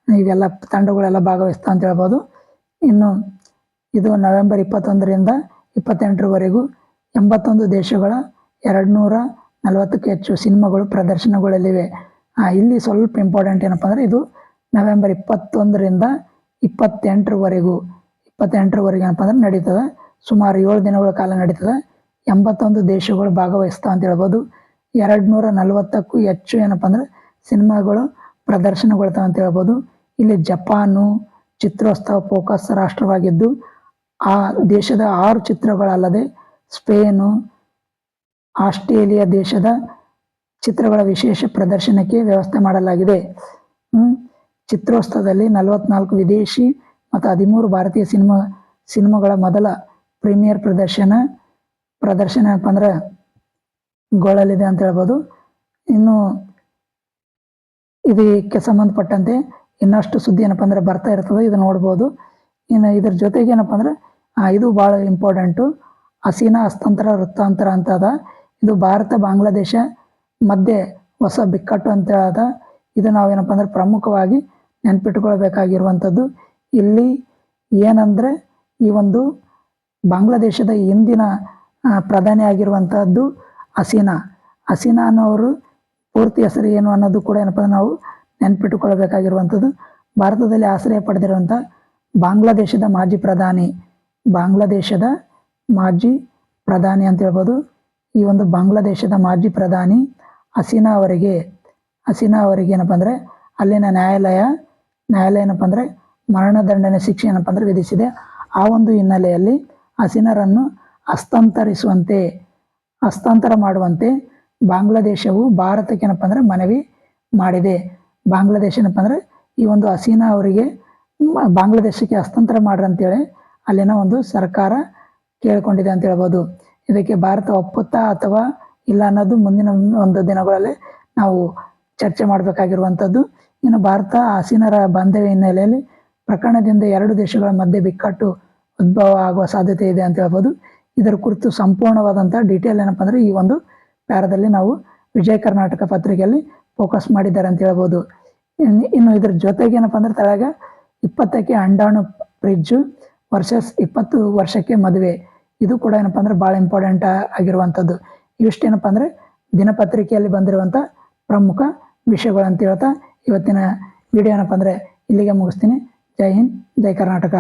ಇವೆಲ್ಲ ತಂಡಗಳೆಲ್ಲ ಭಾಗವಹಿಸ್ತಾ ಅಂತ ಹೇಳ್ಬೋದು. ಇನ್ನು ಇದು ನವೆಂಬರ್ 21ರಿಂದ 28ರವರೆಗೂ 81 ದೇಶಗಳ 240ಕ್ಕೂ ಹೆಚ್ಚು ಸಿನಿಮಾಗಳು ಪ್ರದರ್ಶನಗೊಳ್ಳಲಿವೆ. ಇಲ್ಲಿ ಸ್ವಲ್ಪ ಇಂಪಾರ್ಟೆಂಟ್ ಏನಪ್ಪ ಅಂದರೆ ಇದು ನವೆಂಬರ್ 21ರಿಂದ 28ರವರೆಗೂ ಏನಪ್ಪ ಅಂದರೆ ನಡೀತದೆ. ಸುಮಾರು 7 ದಿನಗಳ ಕಾಲ ನಡೀತದೆ 81 ದೇಶಗಳು ಭಾಗವಹಿಸ್ತಾವ ಅಂತ ಹೇಳ್ಬೋದು. 240ಕ್ಕೂ ಹೆಚ್ಚು ಏನಪ್ಪ ಅಂದ್ರೆ ಸಿನಿಮಾಗಳು ಪ್ರದರ್ಶನಗೊಳ್ತಾವ ಅಂತ ಹೇಳ್ಬೋದು. ಇಲ್ಲಿ ಜಪಾನು ಚಿತ್ರೋತ್ಸವ ಫೋಕಸ್ ರಾಷ್ಟ್ರವಾಗಿದ್ದು ಆ ದೇಶದ 6 ಚಿತ್ರಗಳಲ್ಲದೆ ಸ್ಪೇನು, ಆಸ್ಟ್ರೇಲಿಯಾ ದೇಶದ ಚಿತ್ರಗಳ ವಿಶೇಷ ಪ್ರದರ್ಶನಕ್ಕೆ ವ್ಯವಸ್ಥೆ ಮಾಡಲಾಗಿದೆ. ಚಿತ್ರೋತ್ಸವದಲ್ಲಿ 44 ವಿದೇಶಿ ಮತ್ತು 13 ಭಾರತೀಯ ಸಿನಿಮಾಗಳ ಮೊದಲ ಪ್ರೀಮಿಯರ್ ಪ್ರದರ್ಶನ ಏನಪ್ಪ ಅಂದ್ರೆ ಗೊಳ್ಳಲಿದೆ ಅಂತ ಹೇಳ್ಬೋದು. ಇನ್ನು ಇದಕ್ಕೆ ಸಂಬಂಧಪಟ್ಟಂತೆ ಇನ್ನಷ್ಟು ಸುದ್ದಿ ಏನಪ್ಪ ಅಂದ್ರೆ ಬರ್ತಾ ಇರ್ತದೆ, ಇದು ನೋಡ್ಬೋದು. ಇನ್ನು ಇದ್ರ ಜೊತೆಗೆ ಏನಪ್ಪ ಅಂದ್ರೆ ಇದು ಭಾಳ ಇಂಪಾರ್ಟೆಂಟು, ಹಸೀನಾ ಹಸ್ತಾಂತರ ವೃತ್ತಾಂತರ ಅಂತ ಅದ. ಇದು ಭಾರತ ಬಾಂಗ್ಲಾದೇಶ ಮಧ್ಯೆ ಹೊಸ ಬಿಕ್ಕಟ್ಟು ಅಂತ ಅದ. ಇದು ನಾವೇನಪ್ಪ ಅಂದ್ರೆ ಪ್ರಮುಖವಾಗಿ ನೆನ್ಪಿಟ್ಕೊಳ್ಬೇಕಾಗಿರುವಂಥದ್ದು. ಇಲ್ಲಿ ಏನಂದರೆ ಈ ಒಂದು ಬಾಂಗ್ಲಾದೇಶದ ಇಂದಿನ ಪ್ರಧಾನಿ ಆಗಿರುವಂಥದ್ದು ಹಸೀನಾ ಅನ್ನೋರು ಪೂರ್ತಿ ಹೆಸರು ಏನು ಅನ್ನೋದು ಕೂಡ ಏನಪ್ಪ ನಾವು ನೆನ್ಪಿಟ್ಟುಕೊಳ್ಬೇಕಾಗಿರುವಂಥದ್ದು. ಭಾರತದಲ್ಲಿ ಆಶ್ರಯ ಪಡೆದಿರುವಂಥ ಬಾಂಗ್ಲಾದೇಶದ ಮಾಜಿ ಪ್ರಧಾನಿ ಅಂತ ಹೇಳ್ಬೋದು. ಈ ಒಂದು ಬಾಂಗ್ಲಾದೇಶದ ಮಾಜಿ ಪ್ರಧಾನಿ ಹಸೀನಾ ಅವರಿಗೆ ಏನಪ್ಪ ಅಂದರೆ ಅಲ್ಲಿನ ನ್ಯಾಯಾಲಯ ಏನಪ್ಪ ಅಂದರೆ ಮರಣದಂಡನೆ ಶಿಕ್ಷೆ ಏನಪ್ಪ ಅಂದರೆ ವಿಧಿಸಿದೆ. ಆ ಒಂದು ಹಿನ್ನೆಲೆಯಲ್ಲಿ ಹಸೀನಾರನ್ನು ಹಸ್ತಾಂತರ ಮಾಡುವಂತೆ ಬಾಂಗ್ಲಾದೇಶವು ಭಾರತಕ್ಕೆ ಏನಪ್ಪ ಅಂದರೆ ಮನವಿ ಮಾಡಿದೆ. ಬಾಂಗ್ಲಾದೇಶ ಏನಪ್ಪ ಅಂದರೆ ಈ ಒಂದು ಹಸೀನಾ ಅವರಿಗೆ ಬಾಂಗ್ಲಾದೇಶಕ್ಕೆ ಹಸ್ತಾಂತರ ಮಾಡ್ರಿ ಅಂತೇಳಿ ಅಲ್ಲಿನ ಒಂದು ಸರ್ಕಾರ ಕೇಳಿಕೊಂಡಿದೆ ಅಂತ ಹೇಳ್ಬೋದು. ಇದಕ್ಕೆ ಭಾರತ ಒಪ್ಪುತ್ತಾ ಅಥವಾ ಇಲ್ಲ ಅನ್ನೋದು ಮುಂದಿನ ಒಂದು ದಿನಗಳಲ್ಲಿ ನಾವು ಚರ್ಚೆ ಮಾಡಬೇಕಾಗಿರುವಂಥದ್ದು. ಇನ್ನು ಭಾರತ ಹಸೀನಾರ ಬಾಂಧವ್ಯ ಹಿನ್ನೆಲೆಯಲ್ಲಿ ಪ್ರಕರಣದಿಂದ 2 ದೇಶಗಳ ಮಧ್ಯೆ ಬಿಕ್ಕಟ್ಟು ಉದ್ಭವ ಆಗುವ ಸಾಧ್ಯತೆ ಇದೆ ಅಂತ ಹೇಳ್ಬೋದು. ಇದರ ಕುರಿತು ಸಂಪೂರ್ಣವಾದಂಥ ಡೀಟೇಲ್ ಏನಪ್ಪ ಅಂದರೆ ಈ ಒಂದು ಪ್ಯಾರದಲ್ಲಿ ನಾವು ವಿಜಯ ಕರ್ನಾಟಕ ಪತ್ರಿಕೆಯಲ್ಲಿ ಫೋಕಸ್ ಮಾಡಿದ್ದಾರೆ ಅಂತ ಹೇಳ್ಬೋದು. ಇನ್ನು ಇದ್ರ ಜೊತೆಗೆ ಏನಪ್ಪ ಅಂದ್ರೆ ತಳಗ 20ಕ್ಕೆ ಅಂಡಾಣು ಫ್ರಿಡ್ಜು ವರ್ಸಸ್ 20 ವರ್ಷಕ್ಕೆ ಮದುವೆ, ಇದು ಕೂಡ ಏನಪ್ಪ ಅಂದ್ರೆ ಭಾಳ ಇಂಪಾರ್ಟೆಂಟ್ ಆಗಿರುವಂಥದ್ದು. ಇವಿಷ್ಟೇನಪ್ಪ ಅಂದರೆ ದಿನಪತ್ರಿಕೆಯಲ್ಲಿ ಬಂದಿರುವಂಥ ಪ್ರಮುಖ ವಿಷಯಗಳು ಅಂತ ಹೇಳ್ತಾ ಇವತ್ತಿನ ವಿಡಿಯೋ ಏನಪ್ಪ ಅಂದರೆ ಇಲ್ಲಿಗೆ ಮುಗಿಸ್ತೀನಿ. ಜೈ ಹಿಂದ್, ಜೈ ಕರ್ನಾಟಕ.